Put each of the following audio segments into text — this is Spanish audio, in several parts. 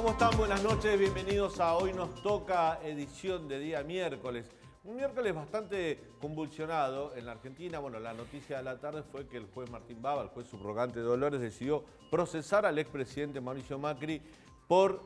¿Cómo están? Buenas noches, bienvenidos a Hoy Nos Toca, edición de día miércoles. Un miércoles bastante convulsionado en la Argentina. Bueno, la noticia de la tarde fue que el juez Martín Bava, el juez subrogante de Dolores, decidió procesar al expresidente Mauricio Macri por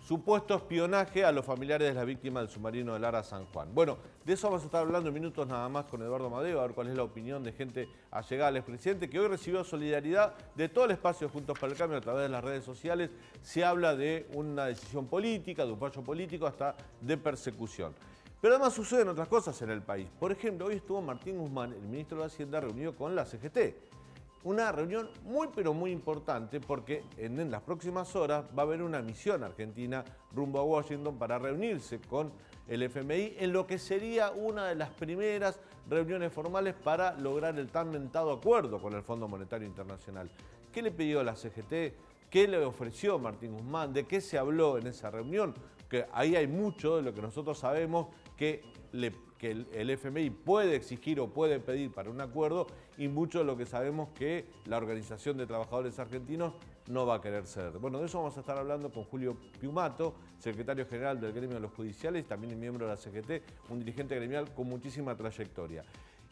supuesto espionaje a los familiares de la víctima del submarino del ARA San Juan. Bueno, de eso vamos a estar hablando en minutos nada más con Eduardo Madeo, a ver cuál es la opinión de gente allegada al expresidente, que hoy recibió solidaridad de todo el espacio de Juntos para el Cambio a través de las redes sociales. Se habla de una decisión política, de un fallo político, hasta de persecución. Pero además suceden otras cosas en el país. Por ejemplo, hoy estuvo Martín Guzmán, el ministro de Hacienda, reunido con la CGT. Una reunión muy pero muy importante porque en las próximas horas va a haber una misión argentina rumbo a Washington para reunirse con el FMI en lo que sería una de las primeras reuniones formales para lograr el tan mentado acuerdo con el Fondo Monetario Internacional. ¿Qué le pidió la CGT? ¿Qué le ofreció Martín Guzmán? ¿De qué se habló en esa reunión? Que ahí hay mucho de lo que nosotros sabemos que el FMI puede exigir o puede pedir para un acuerdo, y mucho de lo que sabemos que la Organización de Trabajadores Argentinos no va a querer ceder. Bueno, de eso vamos a estar hablando con Julio Piumato, secretario general del Gremio de los Judiciales, también miembro de la CGT, un dirigente gremial con muchísima trayectoria.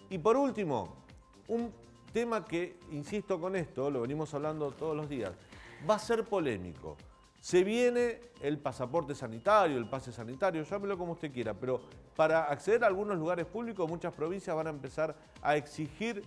Y por último, un tema que, insisto con esto, lo venimos hablando todos los días, va a ser polémico. Se viene el pasaporte sanitario, el pase sanitario, llámelo como usted quiera, pero para acceder a algunos lugares públicos, muchas provincias van a empezar a exigir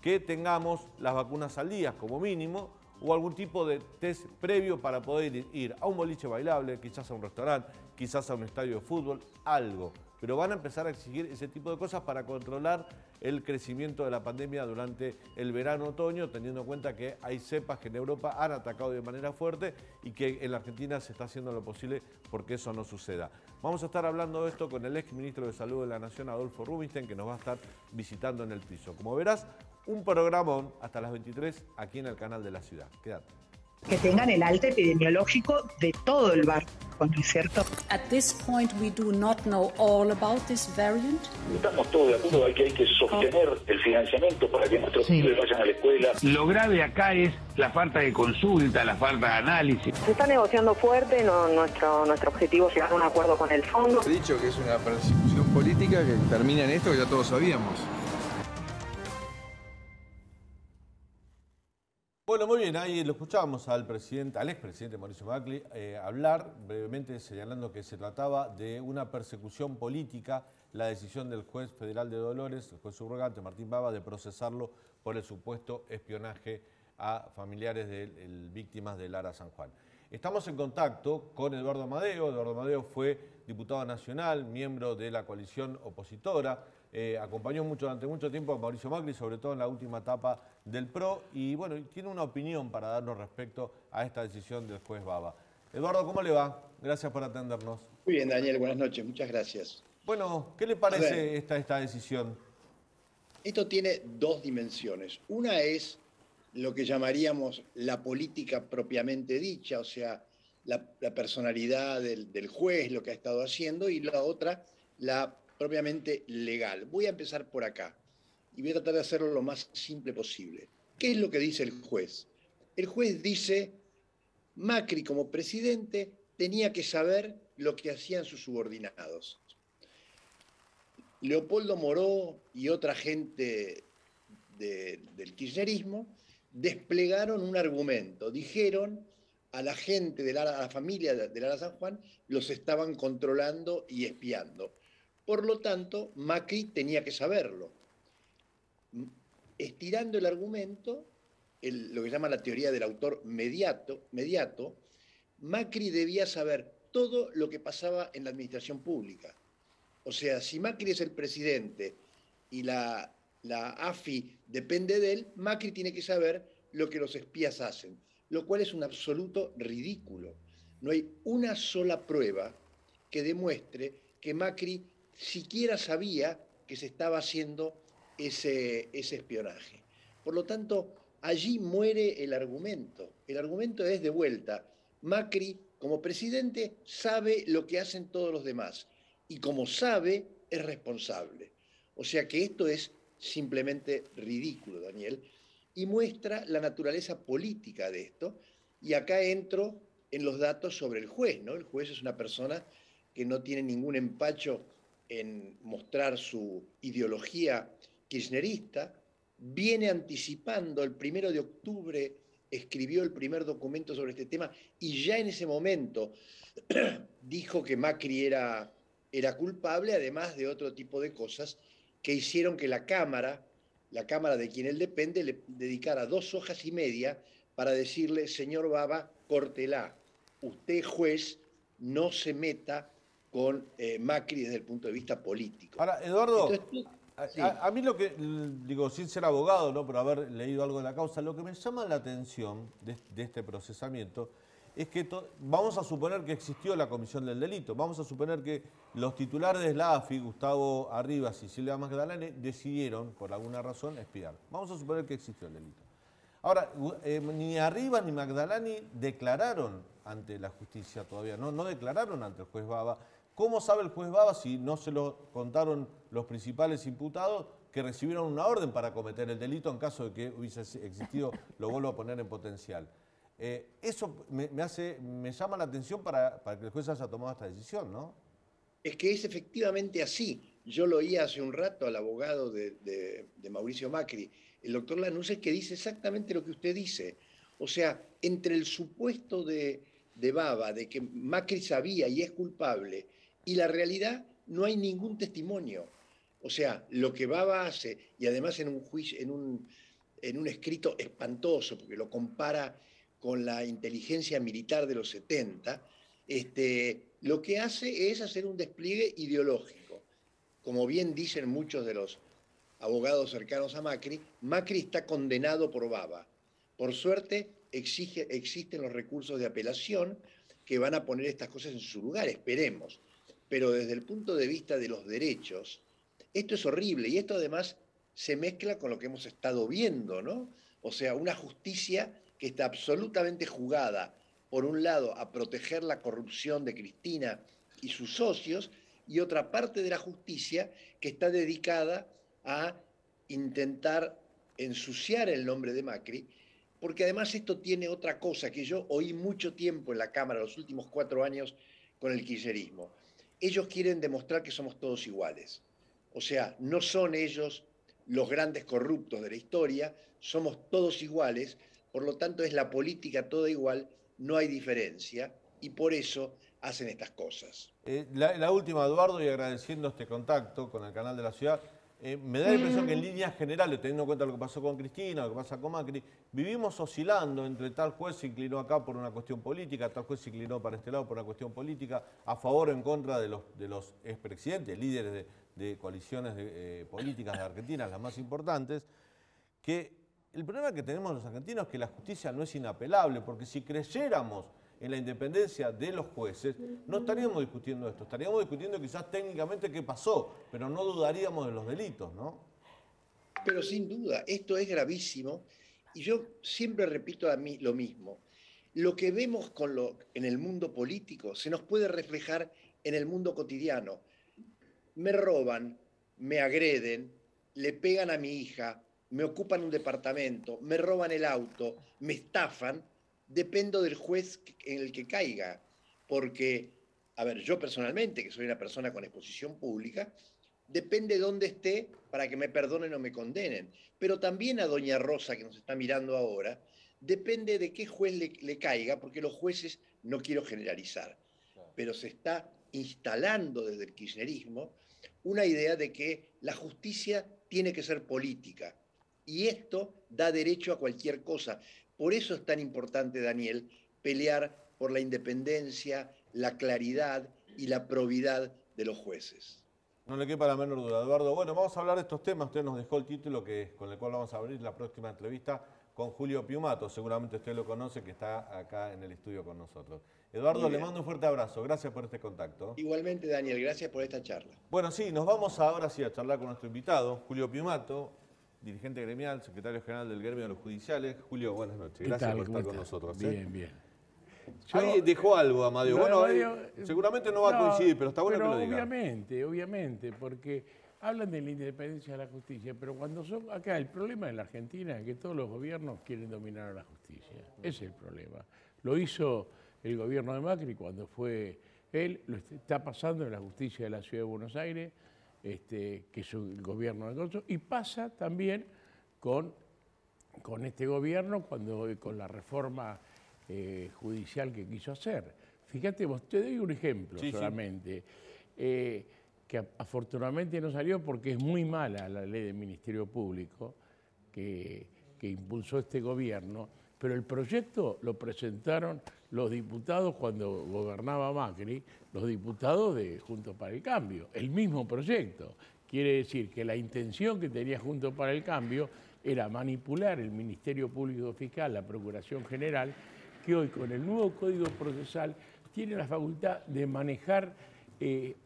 que tengamos las vacunas al día, como mínimo, o algún tipo de test previo para poder ir a un boliche bailable, quizás a un restaurante, quizás a un estadio de fútbol, algo. Pero van a empezar a exigir ese tipo de cosas para controlar el crecimiento de la pandemia durante el verano-otoño, teniendo en cuenta que hay cepas que en Europa han atacado de manera fuerte y que en la Argentina se está haciendo lo posible porque eso no suceda. Vamos a estar hablando de esto con el ex ministro de Salud de la Nación, Adolfo Rubinstein, que nos va a estar visitando en el piso. Como verás, un programón hasta las 23 aquí en el canal de la ciudad. Quédate. Que tengan el alta epidemiológico de todo el barco, ¿no es cierto? At this point we do not know all about this variant. Estamos todos de acuerdo que hay que sostener el financiamiento para que nuestros pibes vayan a la escuela. Lo grave acá es la falta de consulta, la falta de análisis. Se está negociando fuerte, nuestro objetivo es llegar a un acuerdo con el fondo. He dicho que es una persecución política que termina en esto que ya todos sabíamos. Bueno, muy bien, ahí lo escuchábamos al expresidente Mauricio Macri hablar brevemente señalando que se trataba de una persecución política, la decisión del juez federal de Dolores, el juez subrogante Martín Bava, de procesarlo por el supuesto espionaje a familiares de víctimas del ARA San Juan. Estamos en contacto con Eduardo Madeo. Eduardo Madeo fue diputado nacional, miembro de la coalición opositora. Acompañó durante mucho tiempo a Mauricio Macri, sobre todo en la última etapa del PRO, y bueno, tiene una opinión para darnos respecto a esta decisión del juez Bava. Eduardo, ¿cómo le va? Gracias por atendernos. Muy bien, Daniel, buenas noches, muchas gracias. Bueno, ¿qué le parece esta decisión? Esto tiene dos dimensiones. Una es lo que llamaríamos la política propiamente dicha, o sea, la personalidad del juez, lo que ha estado haciendo, y la otra, la propiamente legal. Voy a empezar por acá y voy a tratar de hacerlo lo más simple posible. ¿Qué es lo que dice el juez? El juez dice, Macri como presidente tenía que saber lo que hacían sus subordinados. Leopoldo Moró y otra gente del kirchnerismo desplegaron un argumento. Dijeron a la gente a la familia del ARA San Juan, los estaban controlando y espiando. Por lo tanto, Macri tenía que saberlo. Estirando el argumento, lo que llama la teoría del autor mediato, Macri debía saber todo lo que pasaba en la administración pública. O sea, si Macri es el presidente y la AFI depende de él, Macri tiene que saber lo que los espías hacen, lo cual es un absoluto ridículo. No hay una sola prueba que demuestre que Macri siquiera sabía que se estaba haciendo ese espionaje. Por lo tanto, allí muere el argumento. El argumento es de vuelta. Macri, como presidente, sabe lo que hacen todos los demás. Y como sabe, es responsable. O sea que esto es simplemente ridículo, Daniel, y muestra la naturaleza política de esto. Y acá entro en los datos sobre el juez, ¿no? El juez es una persona que no tiene ningún empacho en mostrar su ideología kirchnerista, viene anticipando, el 1 de octubre escribió el primer documento sobre este tema y ya en ese momento dijo que Macri era culpable, además de otro tipo de cosas que hicieron que la Cámara de quien él depende, le dedicara 2 hojas y media para decirle, señor Baba, córtela, usted juez, no se meta con Macri desde el punto de vista político. Ahora, Eduardo, Entonces, sí. a mí lo que, digo, sin ser abogado, ¿no?, pero haber leído algo de la causa, lo que me llama la atención de este procesamiento es que vamos a suponer que existió la comisión del delito, vamos a suponer que los titulares de la AFI, Gustavo Arribas y Silvia Magdalani, decidieron, por alguna razón, espiar. Vamos a suponer que existió el delito. Ahora, ni Arribas ni Magdalani declararon ante la justicia todavía, no declararon ante el juez Baba. ¿Cómo sabe el juez Baba, si no se lo contaron los principales imputados, que recibieron una orden para cometer el delito en caso de que hubiese existido, lo vuelvo a poner en potencial? Eso me llama la atención para que el juez haya tomado esta decisión, ¿no? Es que es efectivamente así. Yo lo oí hace un rato al abogado de Mauricio Macri, el doctor Lanusse, que dice exactamente lo que usted dice. O sea, entre el supuesto de Baba, de que Macri sabía y es culpable, y la realidad, no hay ningún testimonio. O sea, lo que Baba hace, y además en un juicio, en un escrito espantoso, porque lo compara con la inteligencia militar de los 70, lo que hace es hacer un despliegue ideológico. Como bien dicen muchos de los abogados cercanos a Macri, Macri está condenado por Baba. Por suerte, existen los recursos de apelación que van a poner estas cosas en su lugar, esperemos. Pero desde el punto de vista de los derechos, esto es horrible y esto además se mezcla con lo que hemos estado viendo, ¿no? O sea, una justicia que está absolutamente jugada, por un lado, a proteger la corrupción de Cristina y sus socios, y otra parte de la justicia que está dedicada a intentar ensuciar el nombre de Macri, porque además esto tiene otra cosa que yo oí mucho tiempo en la Cámara, los últimos 4 años, con el kirchnerismo. Ellos quieren demostrar que somos todos iguales. O sea, no son ellos los grandes corruptos de la historia, somos todos iguales, por lo tanto es la política toda igual, no hay diferencia, y por eso hacen estas cosas. La última, Eduardo, y agradeciendo este contacto con el canal de la ciudad, me da la impresión que en líneas generales, teniendo en cuenta lo que pasó con Cristina, lo que pasa con Macri, vivimos oscilando entre tal juez se inclinó acá por una cuestión política, tal juez se inclinó para este lado por una cuestión política, a favor o en contra de los expresidentes, líderes de coaliciones políticas de Argentina, las más importantes, que el problema que tenemos los argentinos es que la justicia no es inapelable, porque si creyéramos en la independencia de los jueces, no estaríamos discutiendo esto, estaríamos discutiendo quizás técnicamente qué pasó, pero no dudaríamos de los delitos, ¿no? Pero sin duda, esto es gravísimo, y yo siempre repito a mí lo mismo. Lo que vemos en el mundo político se nos puede reflejar en el mundo cotidiano. Me roban, me agreden, le pegan a mi hija, me ocupan un departamento, me roban el auto, me estafan, dependo del juez en el que caiga. Porque, a ver, yo personalmente, que soy una persona con exposición pública, depende de dónde esté para que me perdonen o me condenen. Pero también a doña Rosa, que nos está mirando ahora, depende de qué juez le caiga, porque los jueces, no quiero generalizar, pero se está instalando desde el kirchnerismo una idea de que la justicia tiene que ser política. Y esto da derecho a cualquier cosa. Por eso es tan importante, Daniel, pelear por la independencia, la claridad y la probidad de los jueces. No le quepa la menor duda, Eduardo. Bueno, vamos a hablar de estos temas. Usted nos dejó el título con el cual vamos a abrir la próxima entrevista con Julio Piumato. Seguramente usted lo conoce, que está acá en el estudio con nosotros. Eduardo, le mando un fuerte abrazo. Gracias por este contacto. Igualmente, Daniel, gracias por esta charla. Bueno, sí, nos vamos ahora sí a charlar con nuestro invitado, Julio Piumato, dirigente gremial, secretario general del gremio de los judiciales. Julio, buenas noches. Gracias por estar con nosotros. Bien, bien. Ahí dejó algo, Amadeo. Bueno, seguramente no va a coincidir, pero está bueno que lo diga. Obviamente, porque hablan de la independencia de la justicia, pero cuando son acá, el problema en la Argentina es que todos los gobiernos quieren dominar a la justicia. Ese es el problema. Lo hizo el gobierno de Macri cuando fue él, lo está pasando en la justicia de la Ciudad de Buenos Aires, que es el gobierno de Gonzo, y pasa también con este gobierno con la reforma judicial que quiso hacer. Fíjate vos, te doy un ejemplo solamente, que afortunadamente no salió porque es muy mala la ley del Ministerio Público que impulsó este gobierno, pero el proyecto lo presentaron los diputados cuando gobernaba Macri, los diputados de Juntos para el Cambio, el mismo proyecto. Quiere decir que la intención que tenía Juntos para el Cambio era manipular el Ministerio Público Fiscal, la Procuración General, que hoy con el nuevo Código Procesal tiene la facultad de manejar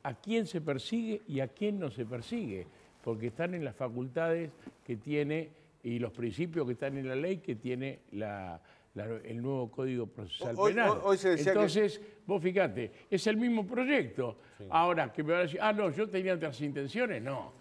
a quién se persigue y a quién no se persigue, porque están en las facultades que tiene y los principios que están en la ley que tiene el nuevo Código Procesal Penal. Hoy se decía entonces, vos fíjate, es el mismo proyecto. Sí. Ahora, que me van a decir, no, yo tenía otras intenciones, no.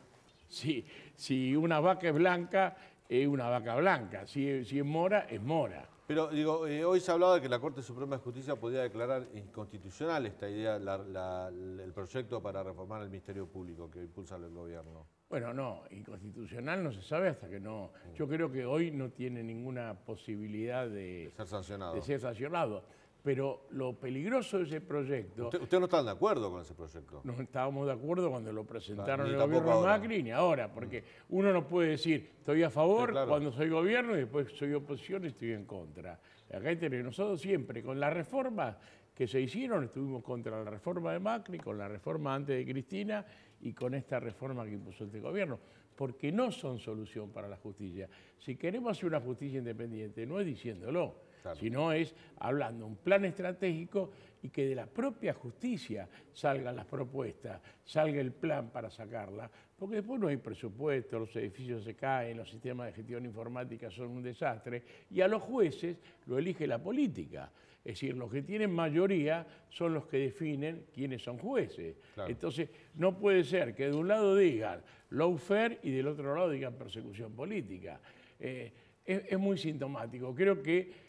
Si una vaca es blanca, es una vaca blanca. Si es mora, es mora. Pero digo, hoy se ha hablado de que la Corte Suprema de Justicia podía declarar inconstitucional esta idea, el proyecto para reformar el Ministerio Público que impulsa el gobierno. Bueno, no, inconstitucional no se sabe hasta que no. Yo creo que hoy no tiene ninguna posibilidad de ser sancionado. Pero lo peligroso de ese proyecto... ¿Usted no está de acuerdo con ese proyecto? No estábamos de acuerdo cuando lo presentaron el gobierno de Macri ni ahora, porque uno no puede decir estoy a favor cuando soy gobierno y después soy oposición y estoy en contra. Acá entre nosotros siempre, con las reformas que se hicieron, estuvimos contra la reforma de Macri, con la reforma antes de Cristina y con esta reforma que impuso este gobierno, porque no son solución para la justicia. Si queremos hacer una justicia independiente, no es diciéndolo, sino es hablando un plan estratégico y que de la propia justicia salgan las propuestas, salga el plan para sacarla, porque después no hay presupuesto, los edificios se caen, los sistemas de gestión informática son un desastre y a los jueces lo elige la política. Es decir, los que tienen mayoría son los que definen quiénes son jueces. Claro. Entonces, no puede ser que de un lado digan lawfare y del otro lado digan persecución política. Es muy sintomático. Creo que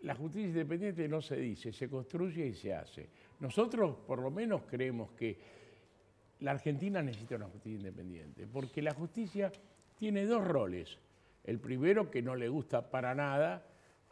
la justicia independiente no se dice, se construye y se hace. Nosotros, por lo menos, creemos que la Argentina necesita una justicia independiente, porque la justicia tiene dos roles. El primero, que no le gusta para nada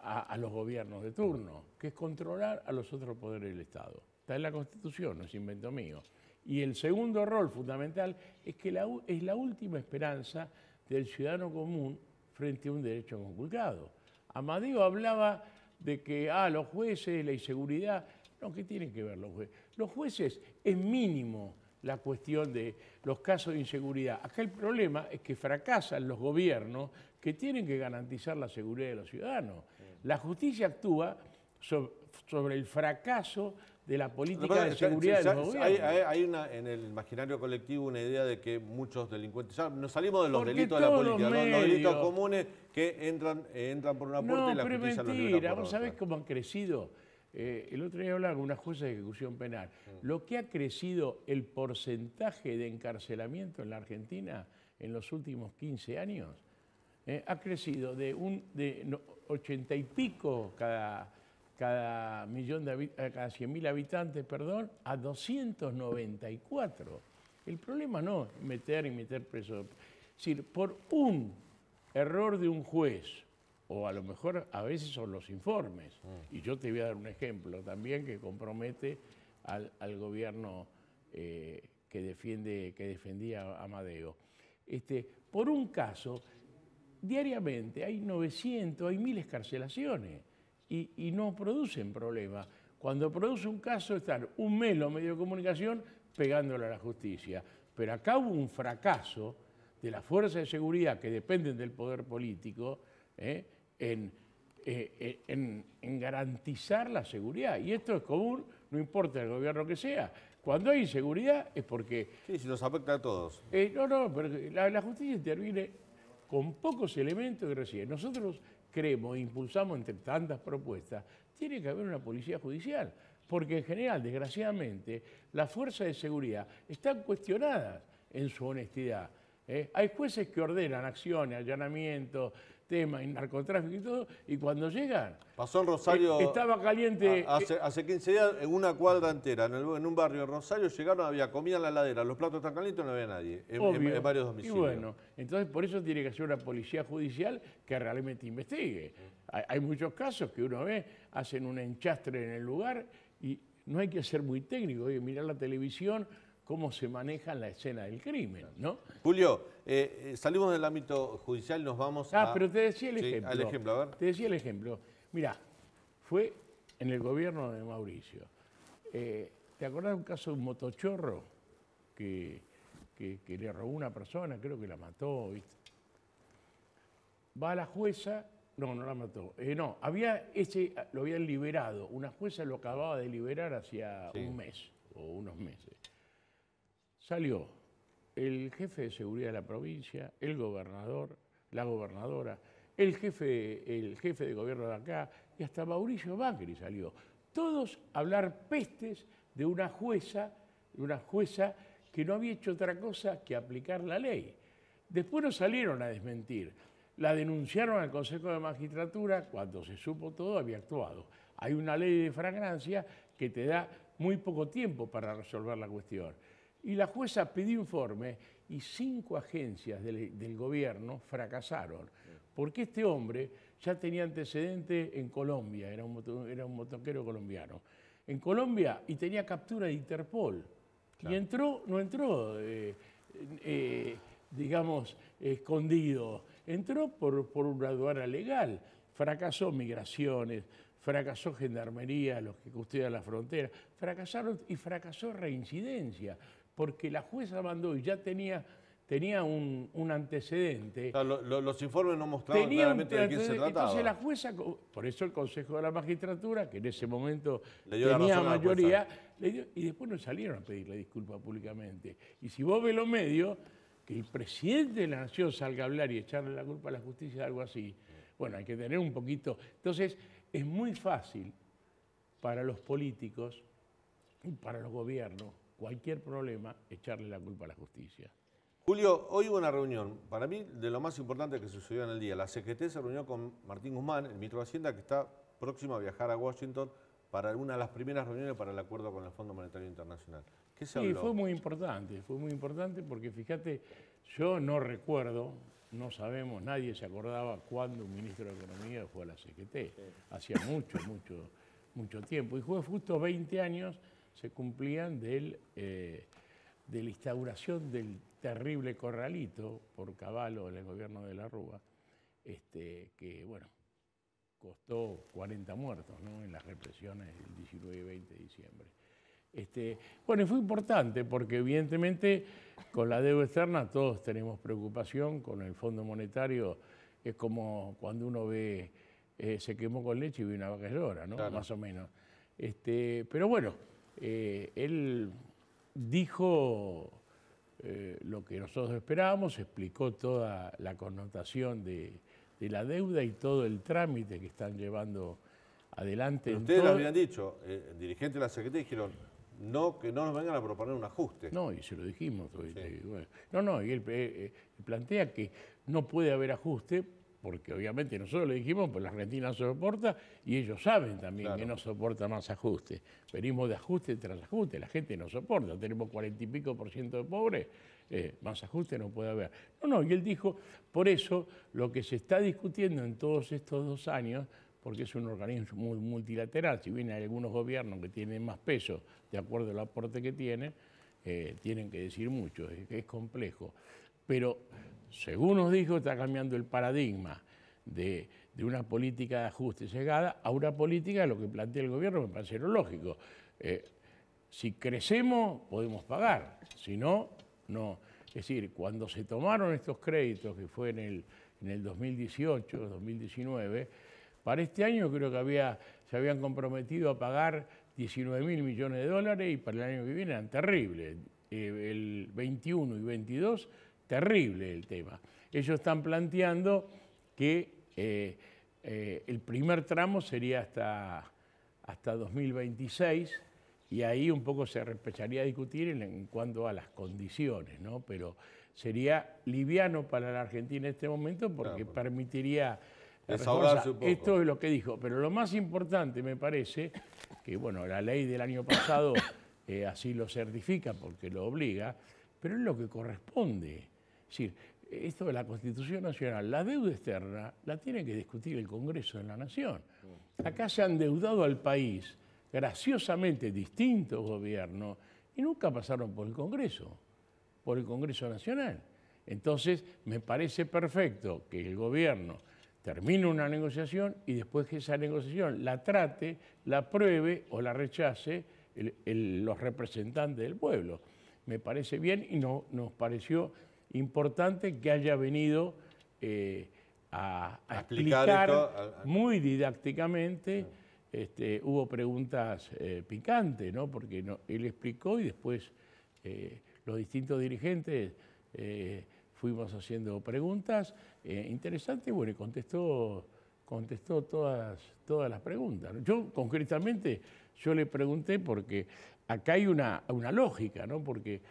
a los gobiernos de turno, que es controlar a los otros poderes del Estado. Está en la Constitución, no es invento mío. Y el segundo rol fundamental es que es la última esperanza del ciudadano común frente a un derecho conculcado. Amadeo hablaba de que los jueces, la inseguridad. No, ¿qué tienen que ver los jueces? Los jueces es mínimo la cuestión de los casos de inseguridad. Acá el problema es que fracasan los gobiernos que tienen que garantizar la seguridad de los ciudadanos. La justicia actúa sobre el fracaso de la política de seguridad de los gobiernos. Hay en el imaginario colectivo una idea de que muchos delincuentes, ya nos salimos de los delitos de la política, los delitos comunes que entran por una puerta y la justicia los libera por otra. No, ¿vos sabés cómo han crecido? El otro día hablaba con una jueza de ejecución penal. Lo que ha crecido el porcentaje de encarcelamiento en la Argentina en los últimos 15 años, ha crecido de 80 y pico cada 100.000 habitantes, a 294. El problema no es meter preso. Es decir, por un error de un juez, o a lo mejor a veces son los informes, y yo te voy a dar un ejemplo también que compromete al gobierno que defendía a Amadeo. Por un caso, diariamente hay 900, hay 1.000 excarcelaciones. Y no producen problemas. Cuando produce un caso están un mes los medios de comunicación pegándole a la justicia. Pero acá hubo un fracaso de las fuerzas de seguridad que dependen del poder político en garantizar la seguridad. Y esto es común, no importa el gobierno que sea. Cuando hay inseguridad es porque... Sí, si nos afecta a todos. Pero la justicia interviene con pocos elementos que recibe. Nosotros creemos, impulsamos entre tantas propuestas, tiene que haber una policía judicial, porque en general, desgraciadamente, las fuerzas de seguridad están cuestionadas en su honestidad. Hay jueces que ordenan acciones, allanamientos, tema, en narcotráfico y todo, y cuando llegan... Pasó en Rosario... estaba caliente... Hace 15 días, en una cuadra entera, en un barrio de Rosario, llegaron, había comida en la heladera, los platos tan calientes, no había nadie, en varios domicilios. Y bueno, entonces por eso tiene que ser una policía judicial que realmente investigue. Hay muchos casos que uno ve, hacen un enchastre en el lugar y no hay que ser muy técnico, hay que mirar la televisión, cómo se maneja la escena del crimen, ¿no? Julio, salimos del ámbito judicial y nos vamos a... pero te decía el ejemplo. Al ejemplo, a ver. Te decía el ejemplo. Mirá, fue en el gobierno de Mauricio. ¿Te acordás de un caso de un motochorro que le robó a una persona? Creo que la mató, ¿viste? Va a la jueza... No la mató. No, lo habían liberado. Una jueza lo acababa de liberar hacía un mes o unos meses. Salió el jefe de seguridad de la provincia, el gobernador, la gobernadora, el jefe de gobierno de acá y hasta Mauricio Macri salió. Todos a hablar pestes de una jueza que no había hecho otra cosa que aplicar la ley. Después no salieron a desmentir. La denunciaron al Consejo de Magistratura, cuando se supo todo había actuado. Hay una ley de flagrancia que te da muy poco tiempo para resolver la cuestión. Y la jueza pidió informe y 5 agencias del gobierno fracasaron, porque este hombre ya tenía antecedente en Colombia, era un motoquero colombiano. En Colombia y tenía captura de Interpol. Claro. Y no entró, digamos, escondido. Entró por una aduana legal, fracasó migraciones, fracasó gendarmería, los que custodian la frontera, fracasaron y fracasó reincidencia, porque la jueza mandó y ya tenía un antecedente. Claro, los informes no mostraban claramente de quién se trataba. Entonces la jueza, por eso el Consejo de la Magistratura, que en ese momento tenía mayoría, le dio, y después no salieron a pedirle disculpas públicamente. Y si vos ves los medios, que el presidente de la Nación salga a hablar y echarle la culpa a la justicia de algo así, bueno, hay que tener un poquito... Entonces, es muy fácil para los políticos y para los gobiernos, cualquier problema, echarle la culpa a la justicia. Julio, hoy hubo una reunión, para mí, de lo más importante que sucedió en el día. La CGT se reunió con Martín Guzmán, el ministro de Hacienda, que está próximo a viajar a Washington para una de las primeras reuniones para el acuerdo con el Fondo Monetario Internacional. ¿Qué se habló? Sí, fue muy importante porque, fíjate, yo no recuerdo, no sabemos, nadie se acordaba cuándo un ministro de Economía fue a la CGT. Hacía mucho tiempo. Y fue justo 20 años se cumplían de la instauración del terrible corralito por Cavallo en el gobierno de la Rúa, que, bueno, costó 40 muertos, ¿no?, en las represiones del 19 y 20 de diciembre. Bueno, y fue importante porque evidentemente con la deuda externa todos tenemos preocupación, con el Fondo Monetario es como cuando uno ve, se quemó con leche y ve una vaca llora, ¿no? Claro. Más o menos. Pero bueno, él dijo lo que nosotros esperábamos, explicó toda la connotación de la deuda y todo el trámite que están llevando adelante. Pero ustedes lo habían dicho, dirigentes de la CGT dijeron que no nos vengan a proponer un ajuste. No, y se lo dijimos. Sí. Bueno, y él plantea que no puede haber ajuste porque obviamente nosotros le dijimos, pues la Argentina no soporta y ellos saben también que no soporta más ajuste. Venimos de ajuste tras ajuste, la gente no soporta, tenemos 40 y pico % de pobres, más ajuste no puede haber. No, y él dijo, por eso lo que se está discutiendo en todos estos 2 años, porque es un organismo muy multilateral, si bien hay algunos gobiernos que tienen más peso de acuerdo al aporte que tienen que decir mucho, es complejo. Pero, según nos dijo, está cambiando el paradigma de una política de ajuste cegada a una política, lo que plantea el gobierno me parece lo lógico. Si crecemos, podemos pagar, si no, no. Es decir, cuando se tomaron estos créditos, que fue en el 2018, 2019, para este año creo que se habían comprometido a pagar 19.000 millones de dólares y para el año que viene eran terribles. El 21 y 22, terrible el tema. Ellos están planteando que el primer tramo sería hasta 2026 y ahí un poco se empezaría a discutir en cuanto a las condiciones, ¿no? Pero sería liviano para la Argentina en este momento porque permitiría desahogarse un poco. Esto es lo que dijo, pero lo más importante me parece que, bueno, la ley del año pasado así lo certifica porque lo obliga, pero es lo que corresponde. Es decir, esto de la Constitución Nacional, la deuda externa la tiene que discutir el Congreso de la Nación. Acá se han endeudado al país graciosamente distintos gobiernos y nunca pasaron por el Congreso Nacional. Entonces, me parece perfecto que el gobierno termine una negociación y después que esa negociación la trate, la apruebe o la rechace los representantes del pueblo. Me parece bien y nos pareció importante que haya venido a explicar muy didácticamente. Hubo preguntas picantes, ¿no? Porque él explicó y después los distintos dirigentes fuimos haciendo preguntas interesantes, bueno, y contestó todas las preguntas. Yo, concretamente, yo le pregunté porque acá hay una lógica, ¿no? Porque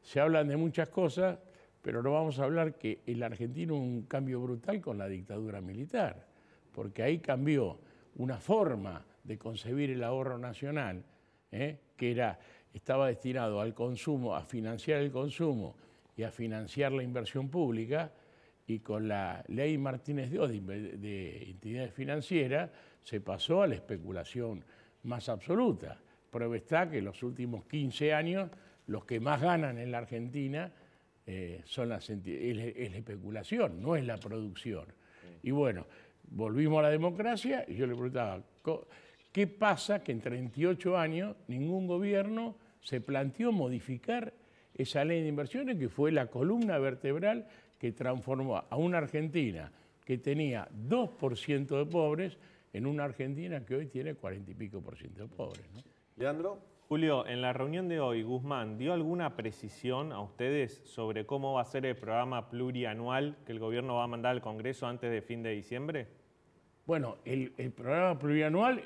se hablan de muchas cosas, pero no vamos a hablar que en la Argentina hubo un cambio brutal con la dictadura militar, porque ahí cambió una forma de concebir el ahorro nacional, que estaba destinado al consumo, a financiar el consumo y a financiar la inversión pública, y con la ley Martínez de Oz de entidades financieras se pasó a la especulación más absoluta. Prueba está que en los últimos 15 años los que más ganan en la Argentina son es la especulación, no es la producción. Y bueno, volvimos a la democracia y yo le preguntaba, ¿qué pasa que en 38 años ningún gobierno se planteó modificar esa ley de inversiones que fue la columna vertebral que transformó a una Argentina que tenía 2% de pobres en una Argentina que hoy tiene 40 y pico % de pobres, ¿no? Leandro. Julio, en la reunión de hoy, Guzmán, ¿dio alguna precisión a ustedes sobre cómo va a ser el programa plurianual que el gobierno va a mandar al Congreso antes de fin de diciembre? Bueno, el programa plurianual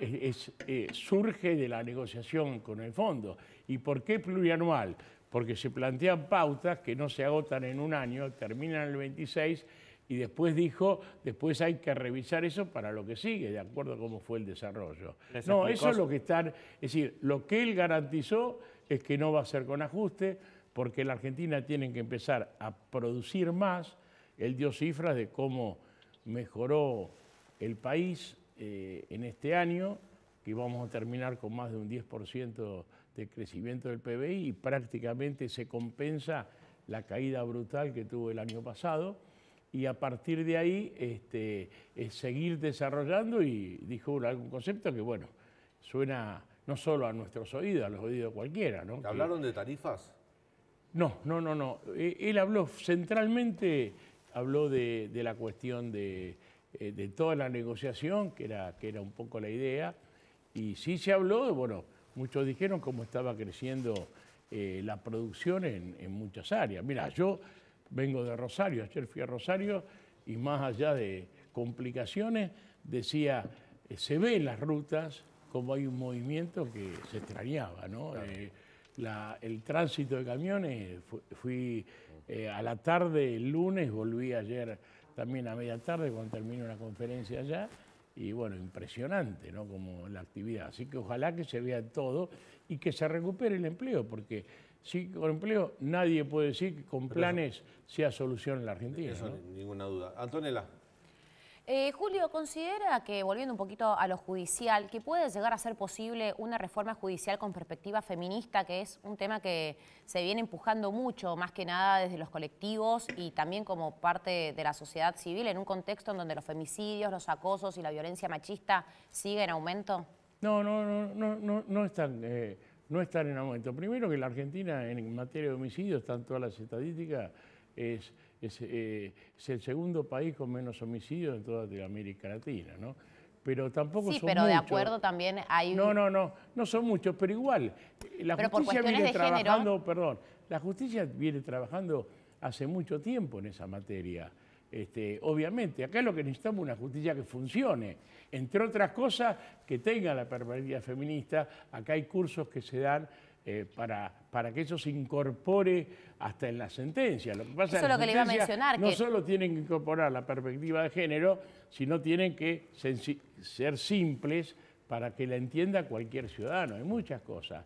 surge de la negociación con el fondo. ¿Y por qué plurianual? Porque se plantean pautas que no se agotan en un año, terminan el 26 y después después hay que revisar eso para lo que sigue, de acuerdo a cómo fue el desarrollo. No, eso es lo que están, es decir, lo que él garantizó es que no va a ser con ajuste, porque la Argentina tiene que empezar a producir más. Él dio cifras de cómo mejoró el país en este año, que vamos a terminar con más de un 10% de crecimiento del PBI y prácticamente se compensa la caída brutal que tuvo el año pasado, y a partir de ahí es seguir desarrollando, y dijo algún concepto que, bueno, suena no solo a nuestros oídos, a los oídos de cualquiera, ¿no? ¿Hablaron de tarifas? No. Él habló centralmente, habló de la cuestión de toda la negociación, que era un poco la idea, y sí se habló, bueno, muchos dijeron cómo estaba creciendo la producción en muchas áreas. Mira, yo vengo de Rosario, ayer fui a Rosario y más allá de complicaciones, decía, se ve en las rutas como hay un movimiento que se extrañaba, ¿no? Claro. El tránsito de camiones, fui a la tarde el lunes, volví ayer también a media tarde cuando terminé una conferencia allá, y bueno, impresionante, ¿no? Como la actividad. Así que ojalá que se vea todo y que se recupere el empleo, porque sí, con empleo nadie puede decir que con planes sea solución en la Argentina. Eso, ¿no? Ninguna duda. Antonella. Julio, ¿considera que, volviendo un poquito a lo judicial, que puede llegar a ser posible una reforma judicial con perspectiva feminista, que es un tema que se viene empujando mucho, más que nada desde los colectivos y también como parte de la sociedad civil, en un contexto en donde los femicidios, los acosos y la violencia machista siguen en aumento? No están en aumento. Primero que la Argentina en materia de homicidios, están todas las estadísticas, es el segundo país con menos homicidios en toda América Latina, ¿no? Pero tampoco son muchos. Sí, pero de acuerdo también hay... No son muchos, pero igual. La justicia viene trabajando, la justicia viene trabajando hace mucho tiempo en esa materia. Obviamente, acá lo que necesitamos es una justicia que funcione. Entre otras cosas, que tenga la perspectiva feminista. Acá hay cursos que se dan para que eso se incorpore hasta en la sentencia. Lo que pasa eso es lo que le iba a mencionar. No solo tienen que incorporar la perspectiva de género, sino tienen que ser simples para que la entienda cualquier ciudadano. Hay muchas cosas.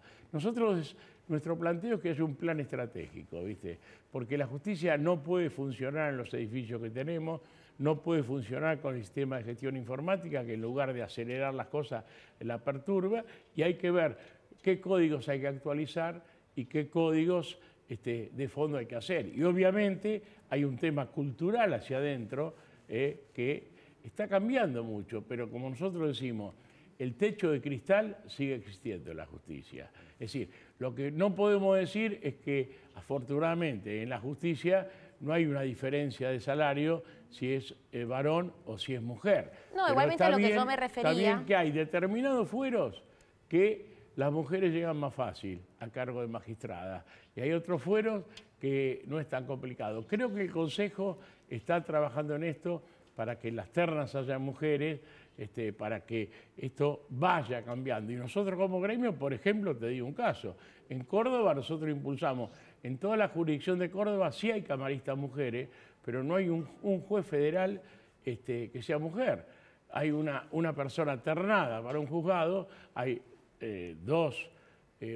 Nuestro planteo es que haya un plan estratégico, ¿viste? Porque la justicia no puede funcionar en los edificios que tenemos, no puede funcionar con el sistema de gestión informática, que en lugar de acelerar las cosas la perturba, y hay que ver qué códigos hay que actualizar y qué códigos de fondo hay que hacer. Y obviamente hay un tema cultural hacia adentro que está cambiando mucho, pero como nosotros decimos, el techo de cristal sigue existiendo en la justicia. Es decir, lo que no podemos decir es que, afortunadamente, en la justicia no hay una diferencia de salario si es varón o si es mujer. No, pero igualmente a lo que yo me refería... Está bien que hay determinados fueros que las mujeres llegan más fácil a cargo de magistradas y hay otros fueros que no es tan complicado. Creo que el Consejo está trabajando en esto para que en las ternas haya mujeres, para que esto vaya cambiando. Y nosotros como gremio, por ejemplo, te digo un caso, en Córdoba nosotros impulsamos, en toda la jurisdicción de Córdoba sí hay camaristas mujeres, pero no hay un juez federal que sea mujer. Hay una persona ternada para un juzgado, hay 2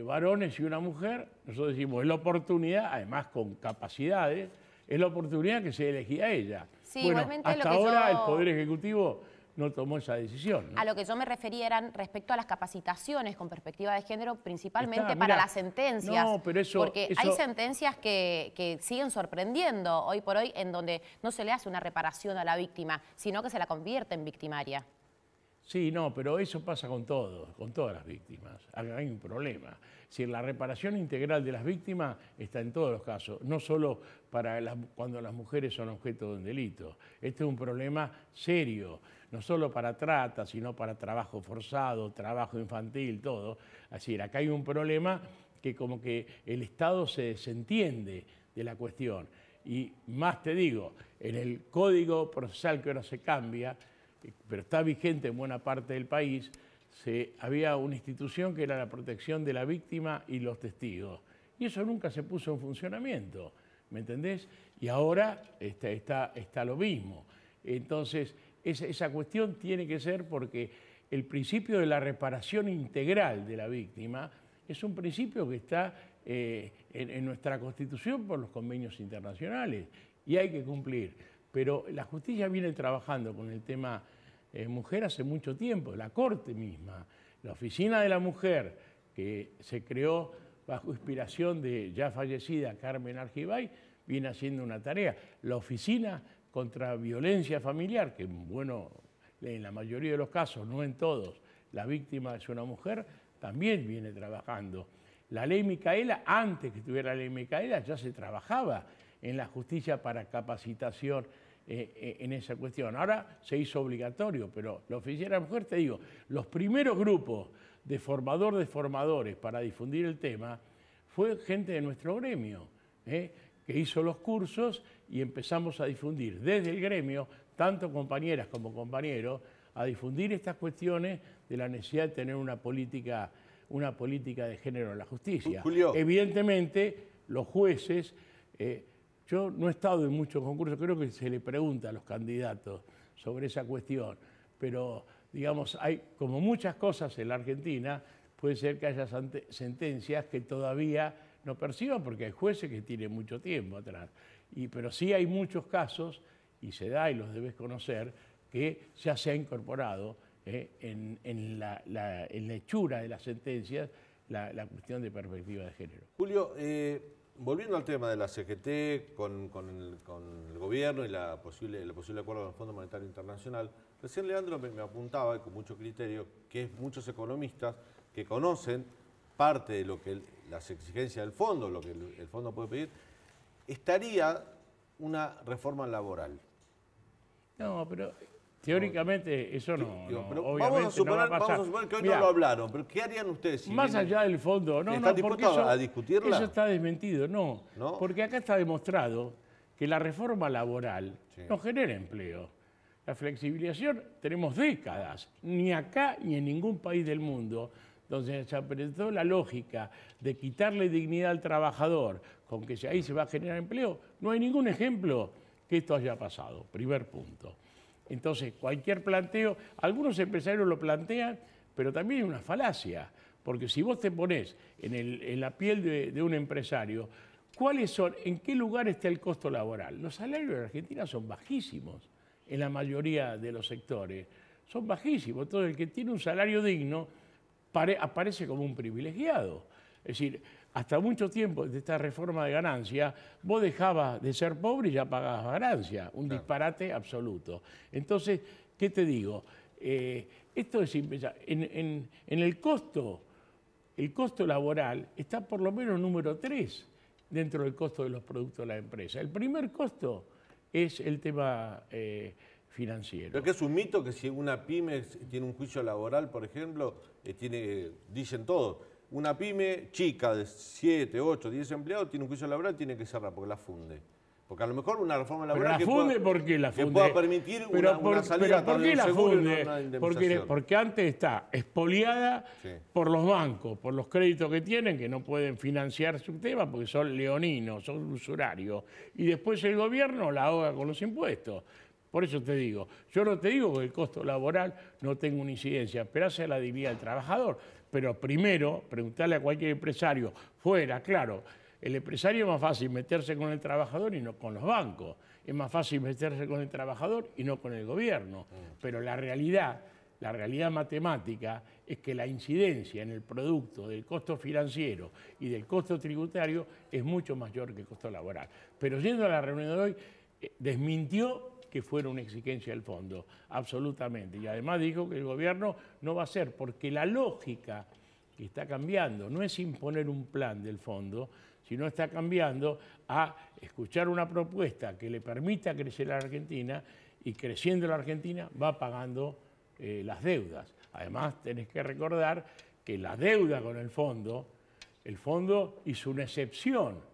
varones y una mujer. Nosotros decimos, es la oportunidad, además con capacidades, es la oportunidad que se elegía a ella. Sí, bueno, igualmente hasta ahora el Poder Ejecutivo no tomó esa decisión, ¿no? A lo que yo me refería eran respecto a las capacitaciones con perspectiva de género, principalmente para las sentencias. No, pero porque hay sentencias que siguen sorprendiendo hoy por hoy, en donde no se le hace una reparación a la víctima, sino que se la convierte en victimaria. Sí, no, pero eso pasa con todas las víctimas. Hay un problema. Es decir, la reparación integral de las víctimas está en todos los casos, no solo cuando las mujeres son objeto de un delito. Este es un problema serio, no solo para trata, sino para trabajo forzado, trabajo infantil, todo. Es decir, acá hay un problema que como que el Estado se desentiende de la cuestión. Y más te digo, en el Código Procesal que ahora se cambia, pero está vigente en buena parte del país, había una institución que era la protección de la víctima y los testigos. Y eso nunca se puso en funcionamiento, ¿me entendés? Y ahora está lo mismo. Entonces, esa cuestión tiene que ser porque el principio de la reparación integral de la víctima es un principio que está en nuestra Constitución por los convenios internacionales y hay que cumplir. Pero la justicia viene trabajando con el tema mujer hace mucho tiempo, la Corte misma, la Oficina de la Mujer, que se creó bajo inspiración de ya fallecida Carmen Argibay, viene haciendo una tarea. La Oficina contra Violencia Familiar, que bueno, en la mayoría de los casos, no en todos, la víctima es una mujer, también viene trabajando. La ley Micaela, antes que tuviera la ley Micaela, ya se trabajaba en la justicia para capacitación en esa cuestión. Ahora se hizo obligatorio, pero la Oficina de la Mujer, te digo, los primeros grupos de formadores para difundir el tema fue gente de nuestro gremio, que hizo los cursos y empezamos a difundir desde el gremio, tanto compañeras como compañeros, a difundir estas cuestiones de la necesidad de tener una política de género en la justicia. Julio. Evidentemente, los jueces, yo no he estado en muchos concursos, creo que se le pregunta a los candidatos sobre esa cuestión, pero digamos, hay como muchas cosas en la Argentina, puede ser que haya sentencias que todavía no perciban porque hay jueces que tienen mucho tiempo atrás. Pero sí hay muchos casos, y se da y los debes conocer, que ya se ha incorporado en la hechura de las sentencias la cuestión de perspectiva de género. Julio, volviendo al tema de la CGT con el gobierno y el posible acuerdo con el Fondo Monetario Internacional, recién Leandro me apuntaba, y con mucho criterio, que muchos economistas que conocen parte de lo que las exigencias del fondo, lo que el fondo puede pedir, estaría una reforma laboral. No, pero teóricamente eso no, obviamente vamos a suponer, no va a pasar. Vamos a suponer que hoy no lo hablaron, pero ¿qué harían ustedes? Si más allá del fondo, ¿Están dispuestos a discutirla? Eso está desmentido, no, porque acá está demostrado que la reforma laboral no genera empleo. La flexibilización tenemos décadas, ni acá ni en ningún país del mundo, donde se apretó la lógica de quitarle dignidad al trabajador, con que ahí se va a generar empleo. No hay ningún ejemplo que esto haya pasado, primer punto. Entonces, cualquier planteo, algunos empresarios lo plantean, pero también es una falacia, porque si vos te ponés en la piel de un empresario, ¿cuáles son, en qué lugar está el costo laboral? Los salarios en Argentina son bajísimos, en la mayoría de los sectores, son bajísimos. Entonces, el que tiene un salario digno aparece como un privilegiado. Es decir, hasta mucho tiempo de esta reforma de ganancia, vos dejabas de ser pobre y ya pagabas ganancia, un disparate absoluto. Entonces, ¿qué te digo? Esto es impensable. En el costo laboral está por lo menos número 3 dentro del costo de los productos de la empresa. El primer costo es el tema financiero. Pero que es un mito que si una pyme tiene un juicio laboral, por ejemplo, dicen todos, una pyme chica de 7, 8, 10 empleados tiene un juicio laboral, tiene que cerrar porque la funde. Porque a lo mejor una reforma laboral que pueda permitir una salida con el seguro y una indemnización. Porque antes está expoliada por los bancos, por los créditos que tienen, que no pueden financiar su tema porque son leoninos, son usurarios. Y después el gobierno la ahoga con los impuestos. Por eso te digo, yo no te digo que el costo laboral no tenga una incidencia, pero hace la dignidad del trabajador. Pero primero, preguntarle a cualquier empresario, fuera, claro, el empresario es más fácil meterse con el trabajador y no con los bancos. Es más fácil meterse con el trabajador y no con el gobierno. Pero la realidad matemática es que la incidencia en el producto del costo financiero y del costo tributario es mucho mayor que el costo laboral. Pero yendo a la reunión de hoy, desmintió que fuera una exigencia del fondo, absolutamente. Y además dijo que el gobierno no va a hacer, porque la lógica que está cambiando no es imponer un plan del fondo, sino está cambiando a escuchar una propuesta que le permita crecer a la Argentina, y creciendo la Argentina va pagando las deudas. Además, tenés que recordar que la deuda con el fondo hizo una excepción.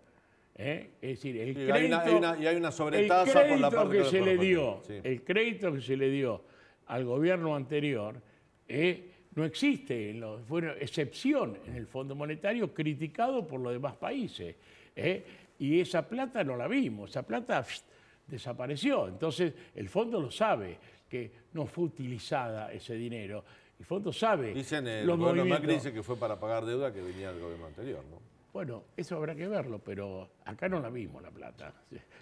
Es decir, el crédito, hay una sobretasa por la parte que se le dio, el crédito que se le dio al gobierno anterior no existe, fue una excepción en el Fondo Monetario, criticado por los demás países. Y esa plata no la vimos, esa plata desapareció. Entonces, el fondo lo sabe, que no fue utilizada ese dinero. El fondo sabe. Dicen, el gobierno Macri dice que fue para pagar deuda que venía del gobierno anterior, ¿no? Bueno, eso habrá que verlo, pero acá no la vimos la plata.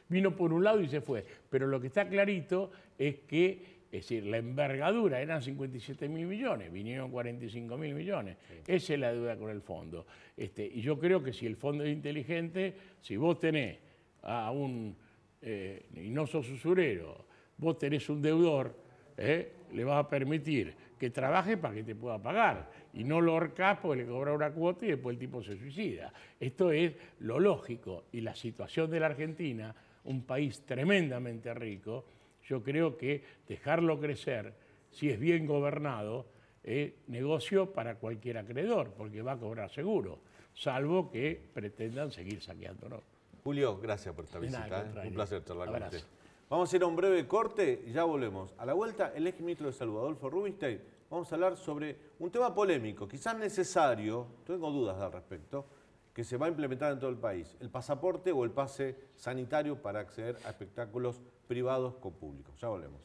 Vino por un lado y se fue. Pero lo que está clarito es que, es decir, la envergadura eran 57.000 millones, vinieron 45.000 millones. Esa es la deuda con el fondo. Y yo creo que si el fondo es inteligente, si vos tenés a y no sos usurero, vos tenés un deudor, le vas a permitir que trabaje para que te pueda pagar. Y no lo ahorcás porque le cobra una cuota y después el tipo se suicida. Esto es lo lógico. Y la situación de la Argentina, un país tremendamente rico, yo creo que dejarlo crecer, si es bien gobernado, es negocio para cualquier acreedor, porque va a cobrar seguro, salvo que pretendan seguir saqueándonos. Julio, gracias por esta visita. Un placer charlar con usted. Vamos a ir a un breve corte y ya volvemos. A la vuelta, el ex ministro de Salud, Adolfo Rubinstein, vamos a hablar sobre un tema polémico, quizás necesario, tengo dudas al respecto, que se va a implementar en todo el país, el pasaporte o el pase sanitario para acceder a espectáculos privados con público. Ya volvemos.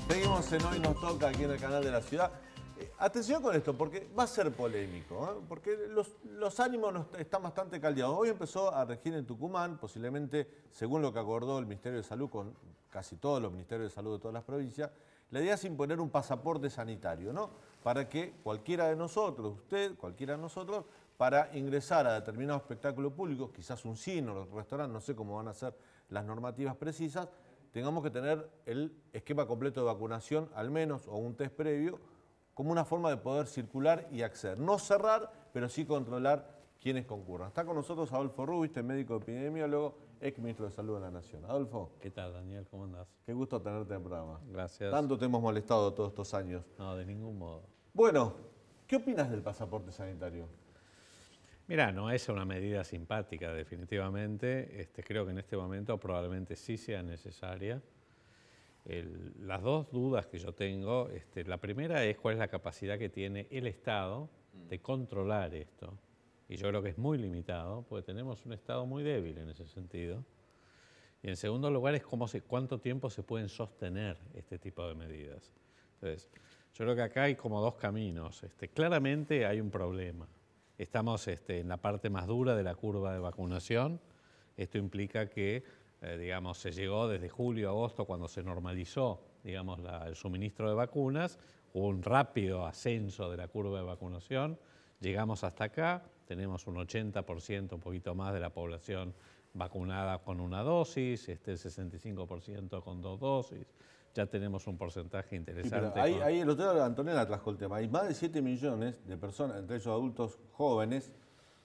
Seguimos en Hoy Nos Toca aquí en el canal de la ciudad. Atención con esto, porque va a ser polémico, porque los ánimos están bastante caldeados. Hoy empezó a regir en Tucumán, posiblemente, según lo que acordó el Ministerio de Salud con casi todos los ministerios de salud de todas las provincias, la idea es imponer un pasaporte sanitario, ¿no? Para que cualquiera de nosotros, usted, cualquiera de nosotros, para ingresar a determinados espectáculos públicos, quizás un cine o un restaurante, no sé cómo van a ser las normativas precisas, tengamos que tener el esquema completo de vacunación, al menos, o un test previo, como una forma de poder circular y acceder. No cerrar, pero sí controlar quienes concurran. Está con nosotros Adolfo Rubiste, médico epidemiólogo, ex ministro de Salud de la Nación. Adolfo. ¿Qué tal, Daniel? ¿Cómo andás? Qué gusto tenerte en el programa. Gracias. Tanto te hemos molestado todos estos años. No, de ningún modo. Bueno, ¿qué opinas del pasaporte sanitario? Mira, no es una medida simpática, definitivamente. Creo que en este momento probablemente sí sea necesaria. Las dos dudas que yo tengo, la primera es cuál es la capacidad que tiene el Estado de controlar esto. Y yo creo que es muy limitado, porque tenemos un Estado muy débil en ese sentido. Y en segundo lugar es cuánto tiempo se pueden sostener este tipo de medidas. Entonces, yo creo que acá hay como dos caminos. Claramente hay un problema. Estamos en la parte más dura de la curva de vacunación. Esto implica que, digamos, se llegó desde julio, agosto, cuando se normalizó, digamos, el suministro de vacunas, hubo un rápido ascenso de la curva de vacunación. Llegamos hasta acá, tenemos un 80%, un poquito más de la población vacunada con una dosis, el 65% con 2 dosis. Ya tenemos un porcentaje interesante. Sí, ahí el doctor Antonella trajo el tema. Hay más de 7 millones de personas, entre ellos adultos jóvenes,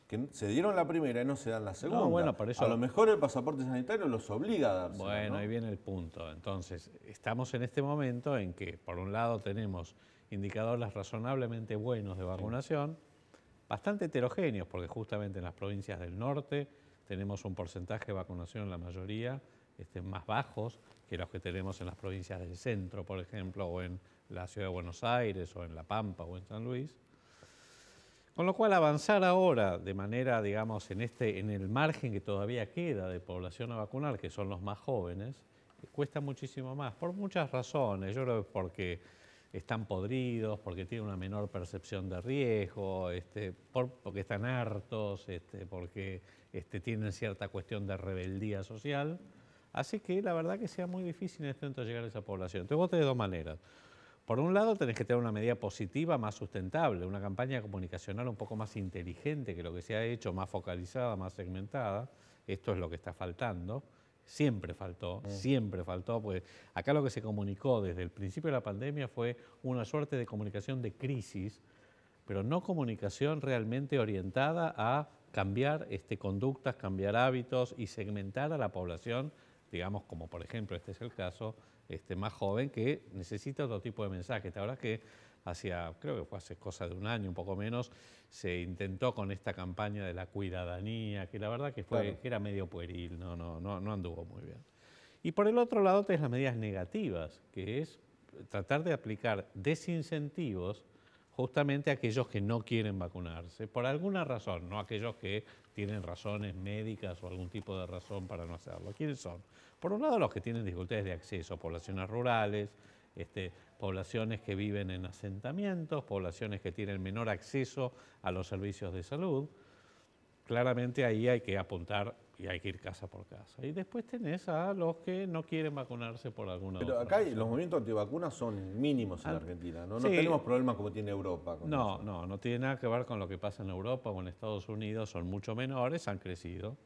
que se dieron la primera y no se dan la segunda. No, bueno, por eso... A lo mejor el pasaporte sanitario los obliga a darse. Bueno, ¿no? Ahí viene el punto. Entonces, estamos en este momento en que, por un lado, tenemos indicadores razonablemente buenos de vacunación, bastante heterogéneos, porque justamente en las provincias del norte tenemos un porcentaje de vacunación en la mayoría más bajos que los que tenemos en las provincias del centro, por ejemplo, o en la ciudad de Buenos Aires, o en La Pampa, o en San Luis. Con lo cual avanzar ahora de manera, digamos, en el margen que todavía queda de población a vacunar, que son los más jóvenes, cuesta muchísimo más, por muchas razones. Yo creo que porque están podridos, porque tienen una menor percepción de riesgo, porque están hartos, porque tienen cierta cuestión de rebeldía social. Así que la verdad que sea muy difícil en este momento llegar a esa población. Entonces vos tenés dos maneras. Por un lado tenés que tener una medida positiva más sustentable, una campaña comunicacional un poco más inteligente que lo que se ha hecho, más focalizada, más segmentada. Esto es lo que está faltando. Siempre faltó, porque acá lo que se comunicó desde el principio de la pandemia fue una suerte de comunicación de crisis, pero no comunicación realmente orientada a cambiar conductas, cambiar hábitos y segmentar a la población, digamos, como por ejemplo este es el caso, más joven, que necesita otro tipo de mensaje. La verdad que creo que fue hace cosa de un año, un poco menos, se intentó con esta campaña de la cuidadanía, que la verdad que que era medio pueril, no anduvo muy bien. Y por el otro lado tenés las medidas negativas, que es tratar de aplicar desincentivos justamente a aquellos que no quieren vacunarse, por alguna razón, no aquellos que tienen razones médicas o algún tipo de razón para no hacerlo. ¿Quiénes son? Por un lado, los que tienen dificultades de acceso, poblaciones rurales, poblaciones que viven en asentamientos, poblaciones que tienen menor acceso a los servicios de salud. Claramente ahí hay que apuntar y hay que ir casa por casa. Y después tenés a los que no quieren vacunarse por alguna Pero otra acá razón. los movimientos antivacunas son mínimos en Argentina, ¿no? Sí. No tenemos problemas como tiene Europa. No tiene nada que ver con lo que pasa en Europa o en Estados Unidos, son mucho menores, han crecido.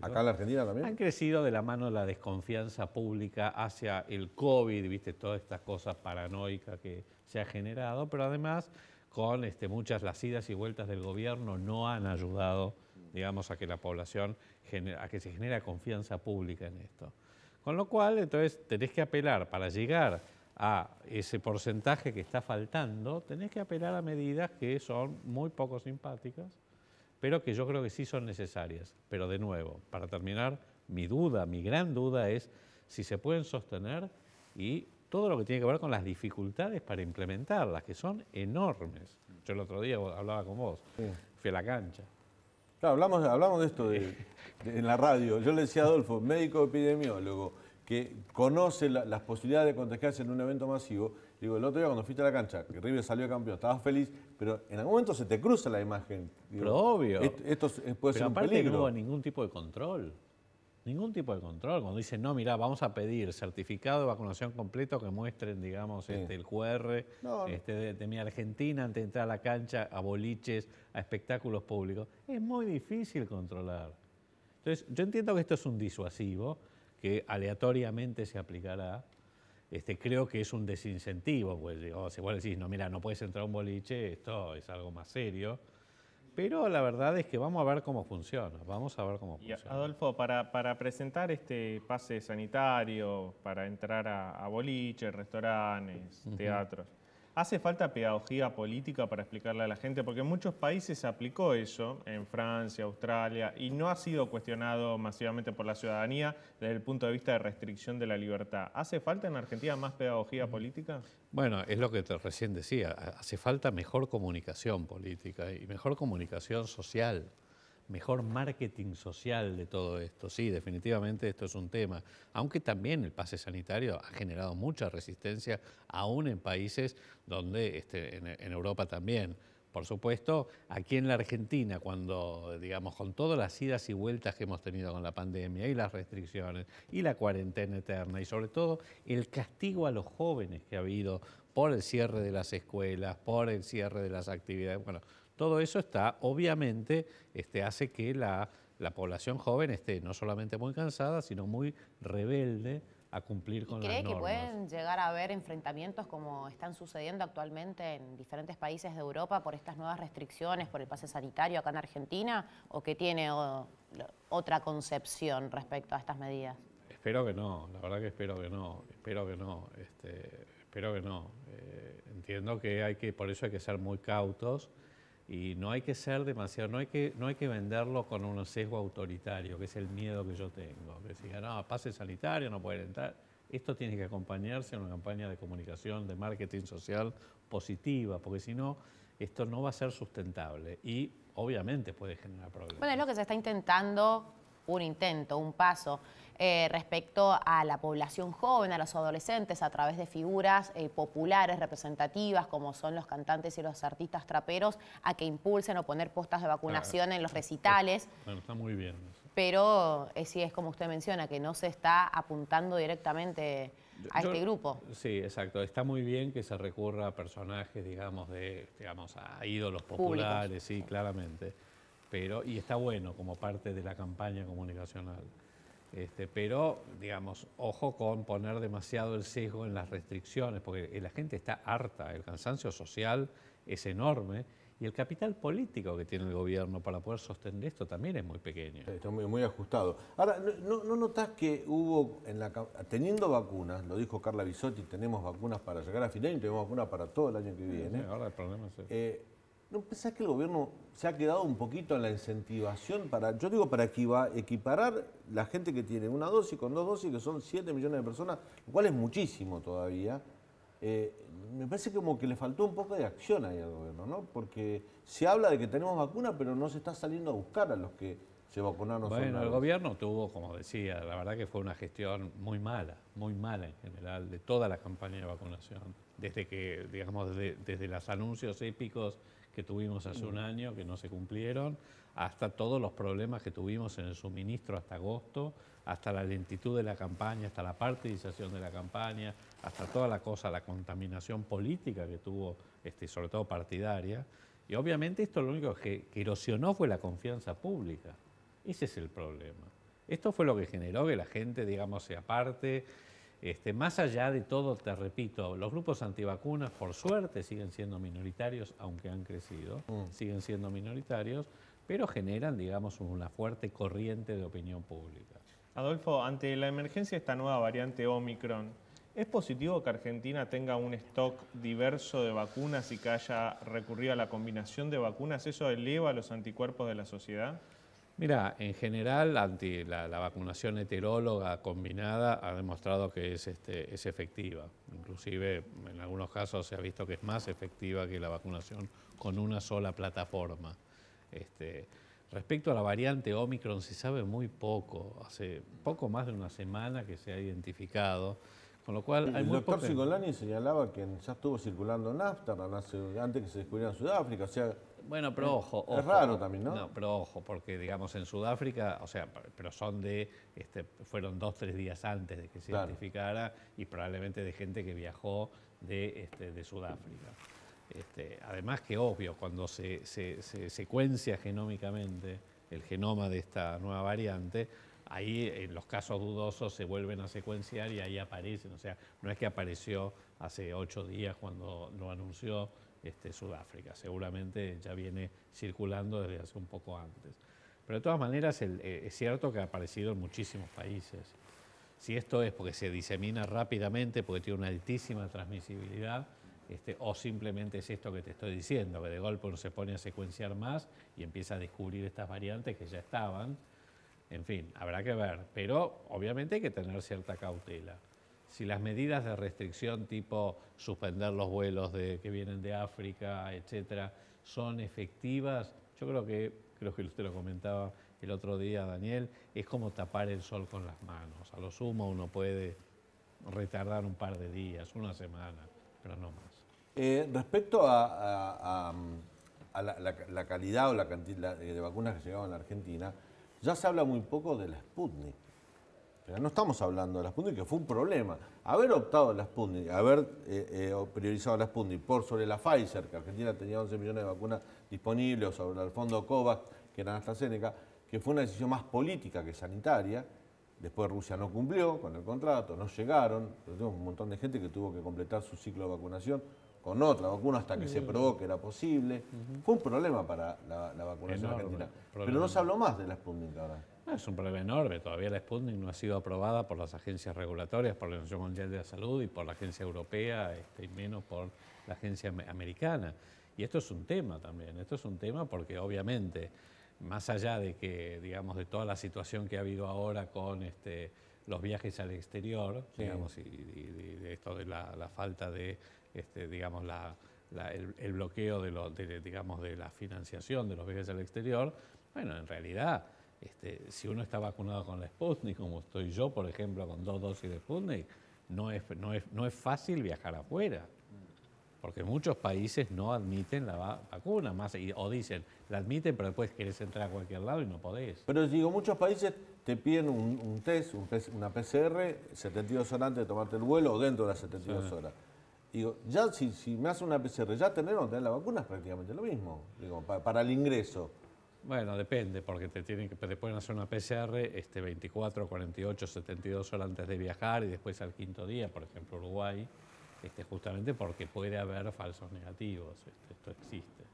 ¿Acá en la Argentina también? Han crecido de la mano de la desconfianza pública hacia el COVID, viste, todas estas cosas paranoicas que se ha generado, pero además con muchas las idas y vueltas del gobierno no han ayudado, digamos, a que la población, a que se genere confianza pública en esto. Con lo cual, entonces, tenés que apelar para llegar a ese porcentaje que está faltando, tenés que apelar a medidas que son muy poco simpáticas, pero que yo creo que sí son necesarias. Pero de nuevo, para terminar, mi gran duda es si se pueden sostener y todo lo que tiene que ver con las dificultades para implementarlas, que son enormes. Yo el otro día hablaba con vos, fui a la cancha. Claro, hablamos de esto en la radio. Yo le decía a Adolfo, médico epidemiólogo, que conoce las posibilidades de contagiarse en un evento masivo. Digo, el otro día cuando fuiste a la cancha, que River salió campeón, estabas feliz, pero en algún momento se te cruza la imagen. Digo, pero obvio. Esto puede ser un peligro. Pero aparte no hubo ningún tipo de control. Ningún tipo de control. Cuando dicen, no, mirá, vamos a pedir certificado de vacunación completo que muestren, digamos, el QR de mi Argentina antes de entrar a la cancha, a boliches, a espectáculos públicos. Es muy difícil controlar. Entonces, yo entiendo que esto es un disuasivo, que aleatoriamente se aplicará. Creo que es un desincentivo, pues, si vos decís, no, mira, no puedes entrar a un boliche, esto es algo más serio. Pero la verdad es que vamos a ver cómo funciona, vamos a ver cómo funciona. Y Adolfo, para presentar este pase sanitario, para entrar a boliches, restaurantes, teatros, ¿hace falta pedagogía política para explicarle a la gente? Porque en muchos países se aplicó eso, en Francia, Australia, y no ha sido cuestionado masivamente por la ciudadanía desde el punto de vista de restricción de la libertad. ¿Hace falta en Argentina más pedagogía política? Bueno, es lo que recién decía, hace falta mejor comunicación política y mejor comunicación social, mejor marketing social de todo esto. Sí, definitivamente esto es un tema, aunque también el pase sanitario ha generado mucha resistencia, aún en países donde, en Europa también. Por supuesto, aquí en la Argentina, cuando, digamos, con todas las idas y vueltas que hemos tenido con la pandemia y las restricciones y la cuarentena eterna y sobre todo el castigo a los jóvenes que ha habido por el cierre de las escuelas, por el cierre de las actividades, bueno, todo eso está, obviamente, hace que la población joven esté no solamente muy cansada, sino muy rebelde a cumplir con las normas. ¿Cree que pueden llegar a haber enfrentamientos como están sucediendo actualmente en diferentes países de Europa por estas nuevas restricciones, por el pase sanitario acá en Argentina, o que tiene otra concepción respecto a estas medidas? Espero que no, la verdad que espero que no. Entiendo que por eso hay que ser muy cautos y no hay que ser demasiado, no hay que venderlo con un sesgo autoritario, que es el miedo que yo tengo. Que diga, no, pase sanitario, no pueden entrar. Esto tiene que acompañarse de una campaña de comunicación, de marketing social positiva, porque si no, esto no va a ser sustentable y obviamente puede generar problemas. Bueno, es lo que se está intentando, un paso respecto a la población joven, a los adolescentes, a través de figuras populares, representativas, como son los cantantes y los artistas traperos, a que impulsen o poner postas de vacunación en los recitales. Bueno, está muy bien eso. Pero sí es como usted menciona, que no se está apuntando directamente a este grupo. Sí, exacto. Está muy bien que se recurra a personajes, digamos, a ídolos populares, públicos. Sí, claramente. Y está bueno como parte de la campaña comunicacional. Pero, digamos, ojo con poner demasiado el sesgo en las restricciones, porque la gente está harta, el cansancio social es enorme y el capital político que tiene el gobierno para poder sostener esto también es muy pequeño. Está muy ajustado. Ahora, ¿no notás que hubo, teniendo vacunas, lo dijo Carla Bisotti, tenemos vacunas para llegar a fin de año y tenemos vacunas para todo el año que viene? Sí, ahora el problema es ¿no pensás que el gobierno se ha quedado un poquito en la incentivación para equiparar la gente que tiene una dosis con 2 dosis, que son 7 millones de personas, lo cual es muchísimo todavía? Me parece como que le faltó un poco de acción ahí al gobierno, ¿no? Porque se habla de que tenemos vacuna, pero no se está saliendo a buscar a los que se vacunaron. Bueno, el gobierno tuvo, como decía, la verdad que fue una gestión muy mala en general, de toda la campaña de vacunación. Desde que, digamos, desde los anuncios épicos que tuvimos hace un año, que no se cumplieron, hasta todos los problemas que tuvimos en el suministro hasta agosto, hasta la lentitud de la campaña, hasta la partidización de la campaña, hasta toda la contaminación política que tuvo, sobre todo partidaria. Y obviamente esto lo único que erosionó fue la confianza pública. Ese es el problema. Esto fue lo que generó que la gente, digamos, se aparte. Más allá de todo, te repito, los grupos antivacunas, por suerte, siguen siendo minoritarios, aunque han crecido, siguen siendo minoritarios, pero generan, digamos, una fuerte corriente de opinión pública. Adolfo, ante la emergencia de esta nueva variante Omicron, ¿es positivo que Argentina tenga un stock diverso de vacunas y que haya recurrido a la combinación de vacunas? ¿Eso eleva los anticuerpos de la sociedad? Mira, en general, la vacunación heteróloga combinada ha demostrado que es efectiva. Inclusive, en algunos casos se ha visto que es más efectiva que la vacunación con una sola plataforma. Respecto a la variante Omicron se sabe muy poco. Hace poco más de una semana que se ha identificado. Con lo cual hay el doctor Cingolani señalaba que ya estuvo circulando en Amsterdam antes que se descubriera en Sudáfrica. O sea, bueno, pero ojo. Es raro también, ¿no? No, pero ojo, porque digamos en Sudáfrica, o sea, pero fueron 2 o 3 días antes de que se identificara y probablemente de gente que viajó de Sudáfrica. Además que obvio, cuando se secuencia genómicamente el genoma de esta nueva variante, ahí en los casos dudosos se vuelven a secuenciar y ahí aparecen. O sea, no es que apareció hace 8 días cuando lo anunció Sudáfrica. Seguramente ya viene circulando desde hace un poco antes. Pero de todas maneras es cierto que ha aparecido en muchísimos países. Si esto es porque se disemina rápidamente, porque tiene una altísima transmisibilidad, o simplemente es esto que te estoy diciendo, que de golpe uno se pone a secuenciar más y empieza a descubrir estas variantes que ya estaban. En fin, habrá que ver, pero obviamente hay que tener cierta cautela. Si las medidas de restricción tipo suspender los vuelos que vienen de África, etcétera, son efectivas, yo creo que usted lo comentaba el otro día, Daniel, es como tapar el sol con las manos. A lo sumo uno puede retardar un par de días, una semana, pero no más. Respecto a la calidad o la cantidad de vacunas que llegaban a la Argentina, ya se habla muy poco de la Sputnik. Pero no estamos hablando de la Sputnik, que fue un problema. Haber optado la Sputnik, haber priorizado la Sputnik sobre la Pfizer, que Argentina tenía 11 millones de vacunas disponibles, o sobre el fondo COVAX, que era AstraZeneca, que fue una decisión más política que sanitaria. Después Rusia no cumplió con el contrato, no llegaron, pero tenemos un montón de gente que tuvo que completar su ciclo de vacunación con otra vacuna hasta que se probó que era posible. Fue un problema para la vacunación argentina. Pero no se habló más de la Sputnik ahora. Es un problema enorme. Todavía la Sputnik no ha sido aprobada por las agencias regulatorias, por la Organización Mundial de la Salud y por la Agencia Europea, y menos por la Agencia Americana. Y esto es un tema también. Esto es un tema porque obviamente, más allá de que, digamos, de toda la situación que ha habido ahora con los viajes al exterior, sí, digamos, y de esto de la falta de, digamos, el bloqueo digamos, de la financiación de los viajes al exterior, bueno, en realidad, si uno está vacunado con la Sputnik, como estoy yo, por ejemplo, con 2 dosis de Sputnik, no es fácil viajar afuera. Porque muchos países no admiten la vacuna, o dicen, la admiten, pero después querés entrar a cualquier lado y no podés. Pero digo, muchos países te piden un test, una PCR, 72 horas antes de tomarte el vuelo o dentro de las 72 horas. Digo, ya si me hacen una PCR, ya tener o no tener la vacuna es prácticamente lo mismo, digo, para el ingreso. Bueno, depende, porque te pueden hacer una PCR 24, 48, 72 horas antes de viajar y después al 5.º día, por ejemplo, Uruguay, justamente porque puede haber falsos negativos. Esto existe.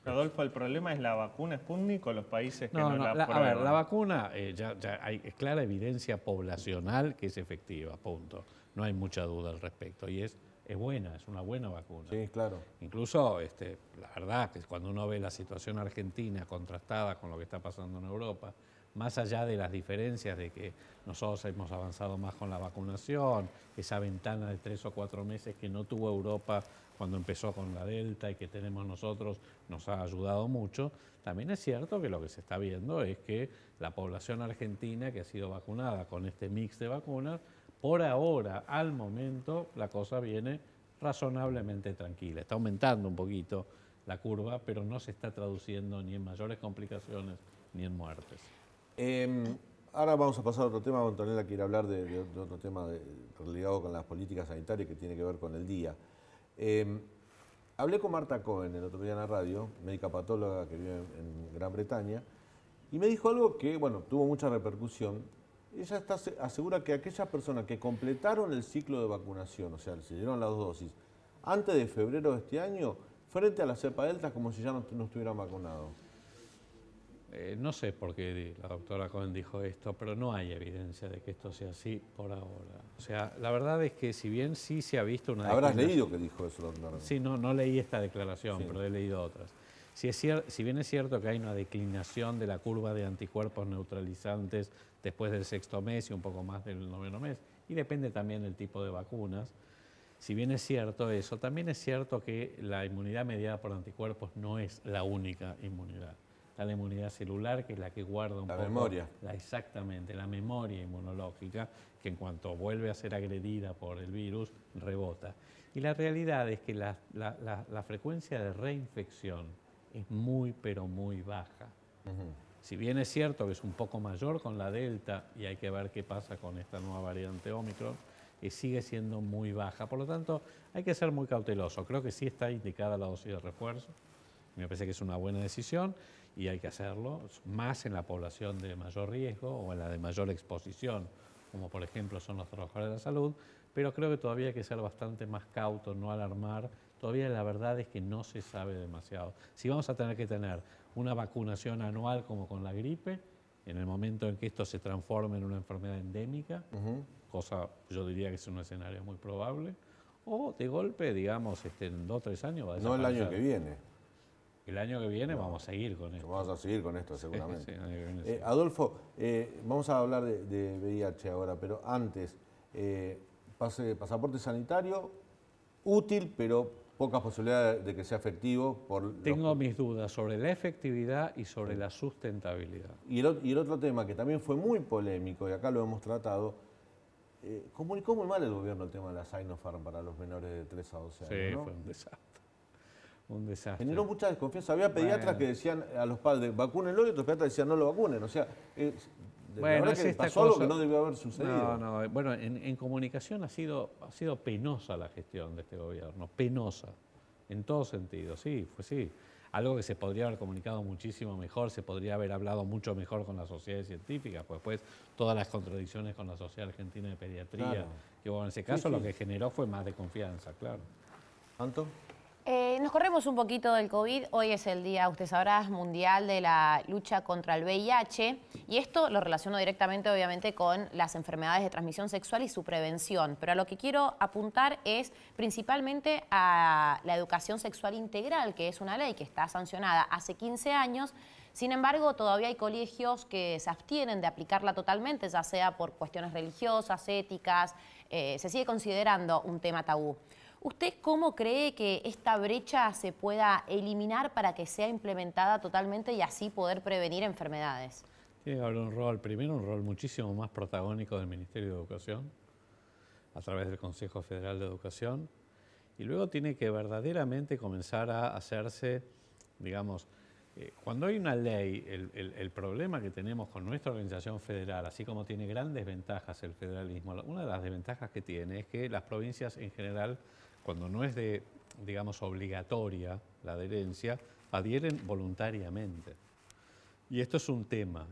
Rodolfo, ¿el problema es la vacuna Sputnik o los países que no la prueban? A ver, la vacuna, ya hay clara evidencia poblacional que es efectiva, punto. No hay mucha duda al respecto. Y es buena, es una buena vacuna. Sí, claro. Incluso, la verdad, que cuando uno ve la situación argentina contrastada con lo que está pasando en Europa, más allá de las diferencias de que nosotros hemos avanzado más con la vacunación, esa ventana de 3 o 4 meses que no tuvo Europa cuando empezó con la Delta y que tenemos nosotros, nos ha ayudado mucho, también es cierto que lo que se está viendo es que la población argentina que ha sido vacunada con este mix de vacunas, por ahora, al momento, la cosa viene razonablemente tranquila. Está aumentando un poquito la curva, pero no se está traduciendo ni en mayores complicaciones ni en muertes. Ahora vamos a pasar a otro tema. Antonella quiere hablar de otro tema ligado con las políticas sanitarias que tiene que ver con el día. Hablé con Marta Cohen el otro día en la radio, médica patóloga que vive en Gran Bretaña, y me dijo algo que, bueno, tuvo mucha repercusión. Ella asegura que aquellas personas que completaron el ciclo de vacunación, o sea, se dieron las 2 dosis, antes de febrero de este año, frente a la cepa Delta, como si ya no estuvieran vacunados. No sé por qué la doctora Cohen dijo esto, pero no hay evidencia de que esto sea así por ahora. O sea, la verdad es que si bien sí se ha visto una... ¿Habrás leído que dijo eso, doctora? Sí, no leí esta declaración, sí, pero he leído otras. Si bien es cierto que hay una declinación de la curva de anticuerpos neutralizantes después del 6.º mes y un poco más del 9.º mes, y depende también del tipo de vacunas, si bien es cierto eso, también es cierto que la inmunidad mediada por anticuerpos no es la única inmunidad. La inmunidad celular, que es la que guarda un poco... La memoria. Exactamente, la memoria inmunológica, que en cuanto vuelve a ser agredida por el virus, rebota. Y la realidad es que la frecuencia de reinfección es muy, pero muy baja. Si bien es cierto que es un poco mayor con la Delta, y hay que ver qué pasa con esta nueva variante Omicron, sigue siendo muy baja. Por lo tanto, hay que ser muy cauteloso. Creo que sí está indicada la dosis de refuerzo. Me parece que es una buena decisión y hay que hacerlo, más en la población de mayor riesgo o en la de mayor exposición, como por ejemplo son los trabajadores de la salud, pero creo que todavía hay que ser bastante más cautos, no alarmar todavía la verdad es que no se sabe demasiado. Si vamos a tener que tener una vacunación anual como con la gripe, en el momento en que esto se transforme en una enfermedad endémica, cosa yo diría que es un escenario muy probable, o de golpe, digamos, en 2 o 3 años va a desaparecer. No el año que viene. El año que viene vamos a seguir con esto. Vamos a seguir con esto seguramente. Sí, el año que viene, sí. Adolfo, vamos a hablar de VIH ahora, pero antes, pasaporte sanitario, útil, pero pocas posibilidades de que sea efectivo. Tengo mis dudas sobre la efectividad y sobre la sustentabilidad. Y el otro tema que también fue muy polémico, y acá lo hemos tratado, comunicó muy mal el gobierno el tema de la Sinopharm para los menores de 3 a 12 años. Sí, ¿no? fue un desastre. Un desastre. Generó mucha desconfianza. Había pediatras que decían a los padres, vacúnenlo, y otros pediatras decían, no lo vacunen. O sea, bueno, es que pasó algo que no debió haber sucedido. No. Bueno, en comunicación ha sido penosa la gestión de este gobierno. Penosa. En todo sentido, sí, fue sí. Algo que se podría haber comunicado muchísimo mejor, se podría haber hablado mucho mejor con las sociedades científicas, pues después todas las contradicciones con la Sociedad Argentina de Pediatría, claro. Que bueno, en ese caso lo que generó fue más desconfianza, claro. ¿Anto? Nos corremos un poquito del COVID. Hoy es el día, usted sabrá, mundial de la lucha contra el VIH. Y esto lo relaciono directamente, obviamente, con las enfermedades de transmisión sexual y su prevención. Pero a lo que quiero apuntar es principalmente a la educación sexual integral, que es una ley que está sancionada hace 15 años. Sin embargo, todavía hay colegios que se abstienen de aplicarla totalmente, ya sea por cuestiones religiosas, éticas. Se sigue considerando un tema tabú. ¿Usted cómo cree que esta brecha se pueda eliminar para que sea implementada totalmente y así poder prevenir enfermedades? Tiene que haber un rol, primero un rol muchísimo más protagónico del Ministerio de Educación, a través del Consejo Federal de Educación, y luego tiene que verdaderamente comenzar a hacerse, digamos, cuando hay una ley, el problema que tenemos con nuestra organización federal, así como tiene grandes ventajas el federalismo, una de las desventajas que tiene es que las provincias en general, cuando no es digamos, obligatoria la adherencia, adhieren voluntariamente. Y esto es un tema,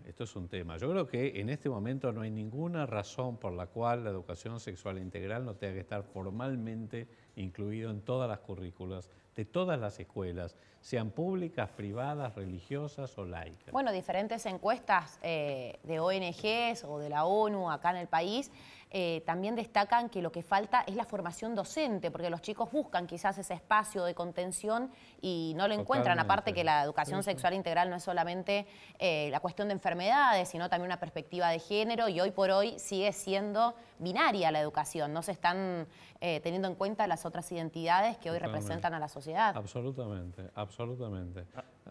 Yo creo que en este momento no hay ninguna razón por la cual la educación sexual integral no tenga que estar formalmente incluido en todas las currículas de todas las escuelas, sean públicas, privadas, religiosas o laicas. Bueno, diferentes encuestas de ONGs o de la ONU acá en el país también destacan que lo que falta es la formación docente, porque los chicos buscan quizás ese espacio de contención y no lo encuentran. Aparte que la educación sexual integral no es solamente la cuestión de enfermedades, sino también una perspectiva de género, y hoy por hoy sigue siendo binaria la educación. No se están teniendo en cuenta las otras identidades que hoy representan a la sociedad. Absolutamente, absolutamente.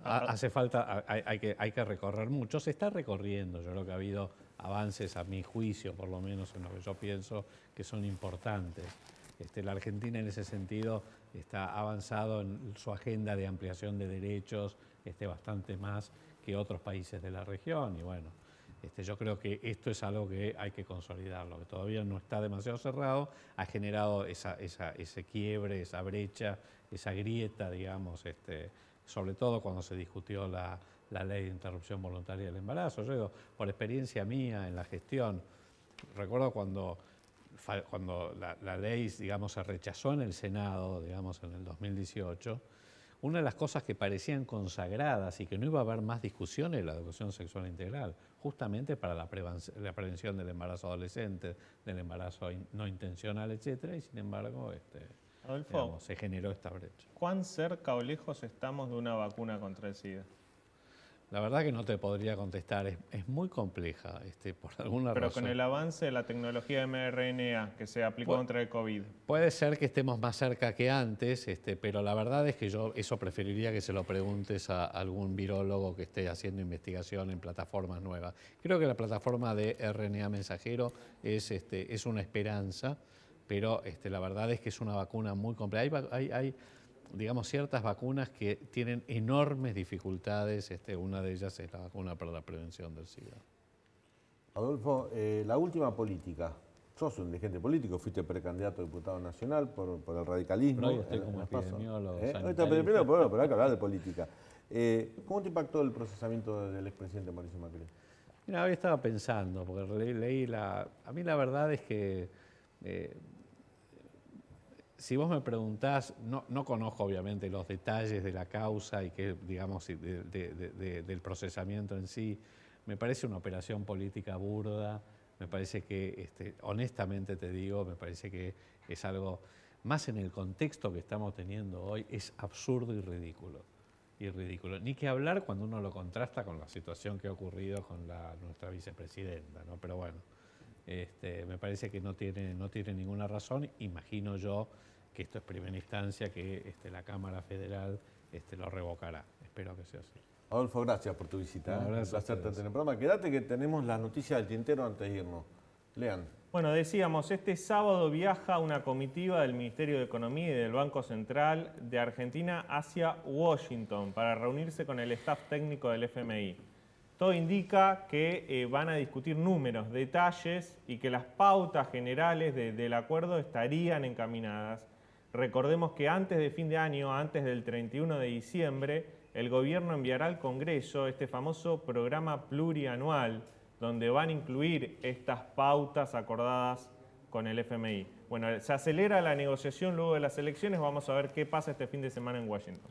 Hace falta, hay que recorrer mucho. Se está recorriendo, yo creo que ha habido avances, a mi juicio, por lo menos en lo que yo pienso, que son importantes. La Argentina en ese sentido está avanzado en su agenda de ampliación de derechos, bastante más que otros países de la región, y bueno, yo creo que esto es algo que hay que consolidarlo, que todavía no está demasiado cerrado, ha generado ese quiebre, esa brecha, esa grieta, digamos, sobre todo cuando se discutió la ley de interrupción voluntaria del embarazo. Yo digo, por experiencia mía en la gestión, recuerdo cuando la ley, digamos, se rechazó en el Senado, digamos, en el 2018, una de las cosas que parecían consagradas y que no iba a haber más discusión es la educación sexual integral, justamente para la prevención del embarazo adolescente, del embarazo no intencional, etcétera, y sin embargo, Adolfo, digamos, se generó esta brecha. ¿Cuán cerca o lejos estamos de una vacuna contra el SIDA? La verdad que no te podría contestar, es muy compleja por alguna razón. Pero con el avance de la tecnología mRNA que se aplicó contra el COVID. Puede ser que estemos más cerca que antes, pero la verdad es que yo eso preferiría que se lo preguntes a algún virólogo que esté haciendo investigación en plataformas nuevas. Creo que la plataforma de RNA mensajero es una esperanza, pero la verdad es que es una vacuna muy compleja. Hay digamos, ciertas vacunas que tienen enormes dificultades, una de ellas es la vacuna para la prevención del SIDA. Adolfo, la última política. Sos un dirigente político, fuiste precandidato a diputado nacional por el radicalismo. Pero hoy estoy como epidemiólogo. Hoy estás epidemiólogo, pero hay que hablar de política. ¿Cómo te impactó el procesamiento del expresidente Mauricio Macri? Mira, hoy estaba pensando, porque leí a mí la verdad es que si vos me preguntás, no conozco obviamente los detalles de la causa y que, digamos, del procesamiento en sí. Me parece una operación política burda. Me parece que, honestamente te digo, me parece que es algo, más en el contexto que estamos teniendo hoy, es absurdo y ridículo. Ni que hablar cuando uno lo contrasta con la situación que ha ocurrido con nuestra vicepresidenta, ¿no? Pero bueno, me parece que no tiene ninguna razón. Imagino yo que esto es primera instancia, que la Cámara Federal lo revocará. Espero que sea así. Adolfo, gracias por tu visita. No, Un placer tenerte en el programa. Quédate que tenemos las noticias del tintero antes de irnos. Lean. Bueno, decíamos, este sábado viaja una comitiva del Ministerio de Economía y del Banco Central de Argentina hacia Washington para reunirse con el staff técnico del FMI. Todo indica que van a discutir números, detalles y que las pautas generales del acuerdo estarían encaminadas. Recordemos que antes de fin de año, antes del 31 de diciembre, el gobierno enviará al Congreso este famoso programa plurianual, donde van a incluir estas pautas acordadas con el FMI. Bueno, se acelera la negociación luego de las elecciones. Vamos a ver qué pasa este fin de semana en Washington.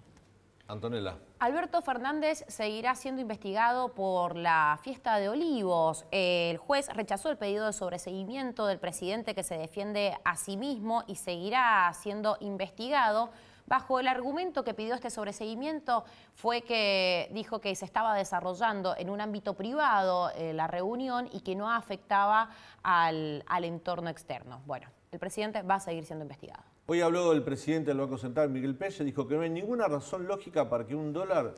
Antonella. Alberto Fernández seguirá siendo investigado por la fiesta de Olivos. El juez rechazó el pedido de sobreseguimiento del presidente, que se defiende a sí mismo, y seguirá siendo investigado. Bajo el argumento que pidió este sobreseguimiento fue que dijo que se estaba desarrollando en un ámbito privado la reunión y que no afectaba al entorno externo. Bueno, el presidente va a seguir siendo investigado. Hoy habló el presidente del Banco Central, Miguel Pelle, dijo que no hay ninguna razón lógica para que un dólar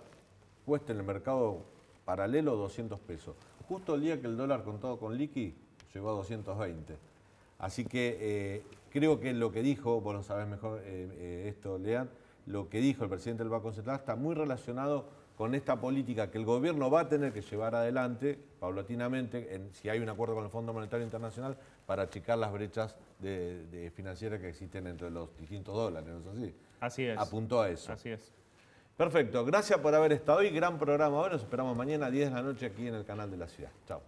cueste en el mercado paralelo 200 pesos. Justo el día que el dólar contado con liqui llegó a 220. Así que creo que lo que dijo, vos lo sabés mejor esto, Lean, lo que dijo el presidente del Banco Central está muy relacionado con esta política que el gobierno va a tener que llevar adelante paulatinamente, si hay un acuerdo con el Fondo Monetario Internacional, para achicar las brechas financieras que existen entre los distintos dólares, ¿no es así? Así es. Apuntó a eso. Así es. Perfecto. Gracias por haber estado hoy. Gran programa hoy. Nos esperamos mañana a 10 de la noche aquí en el canal de la ciudad. Chao.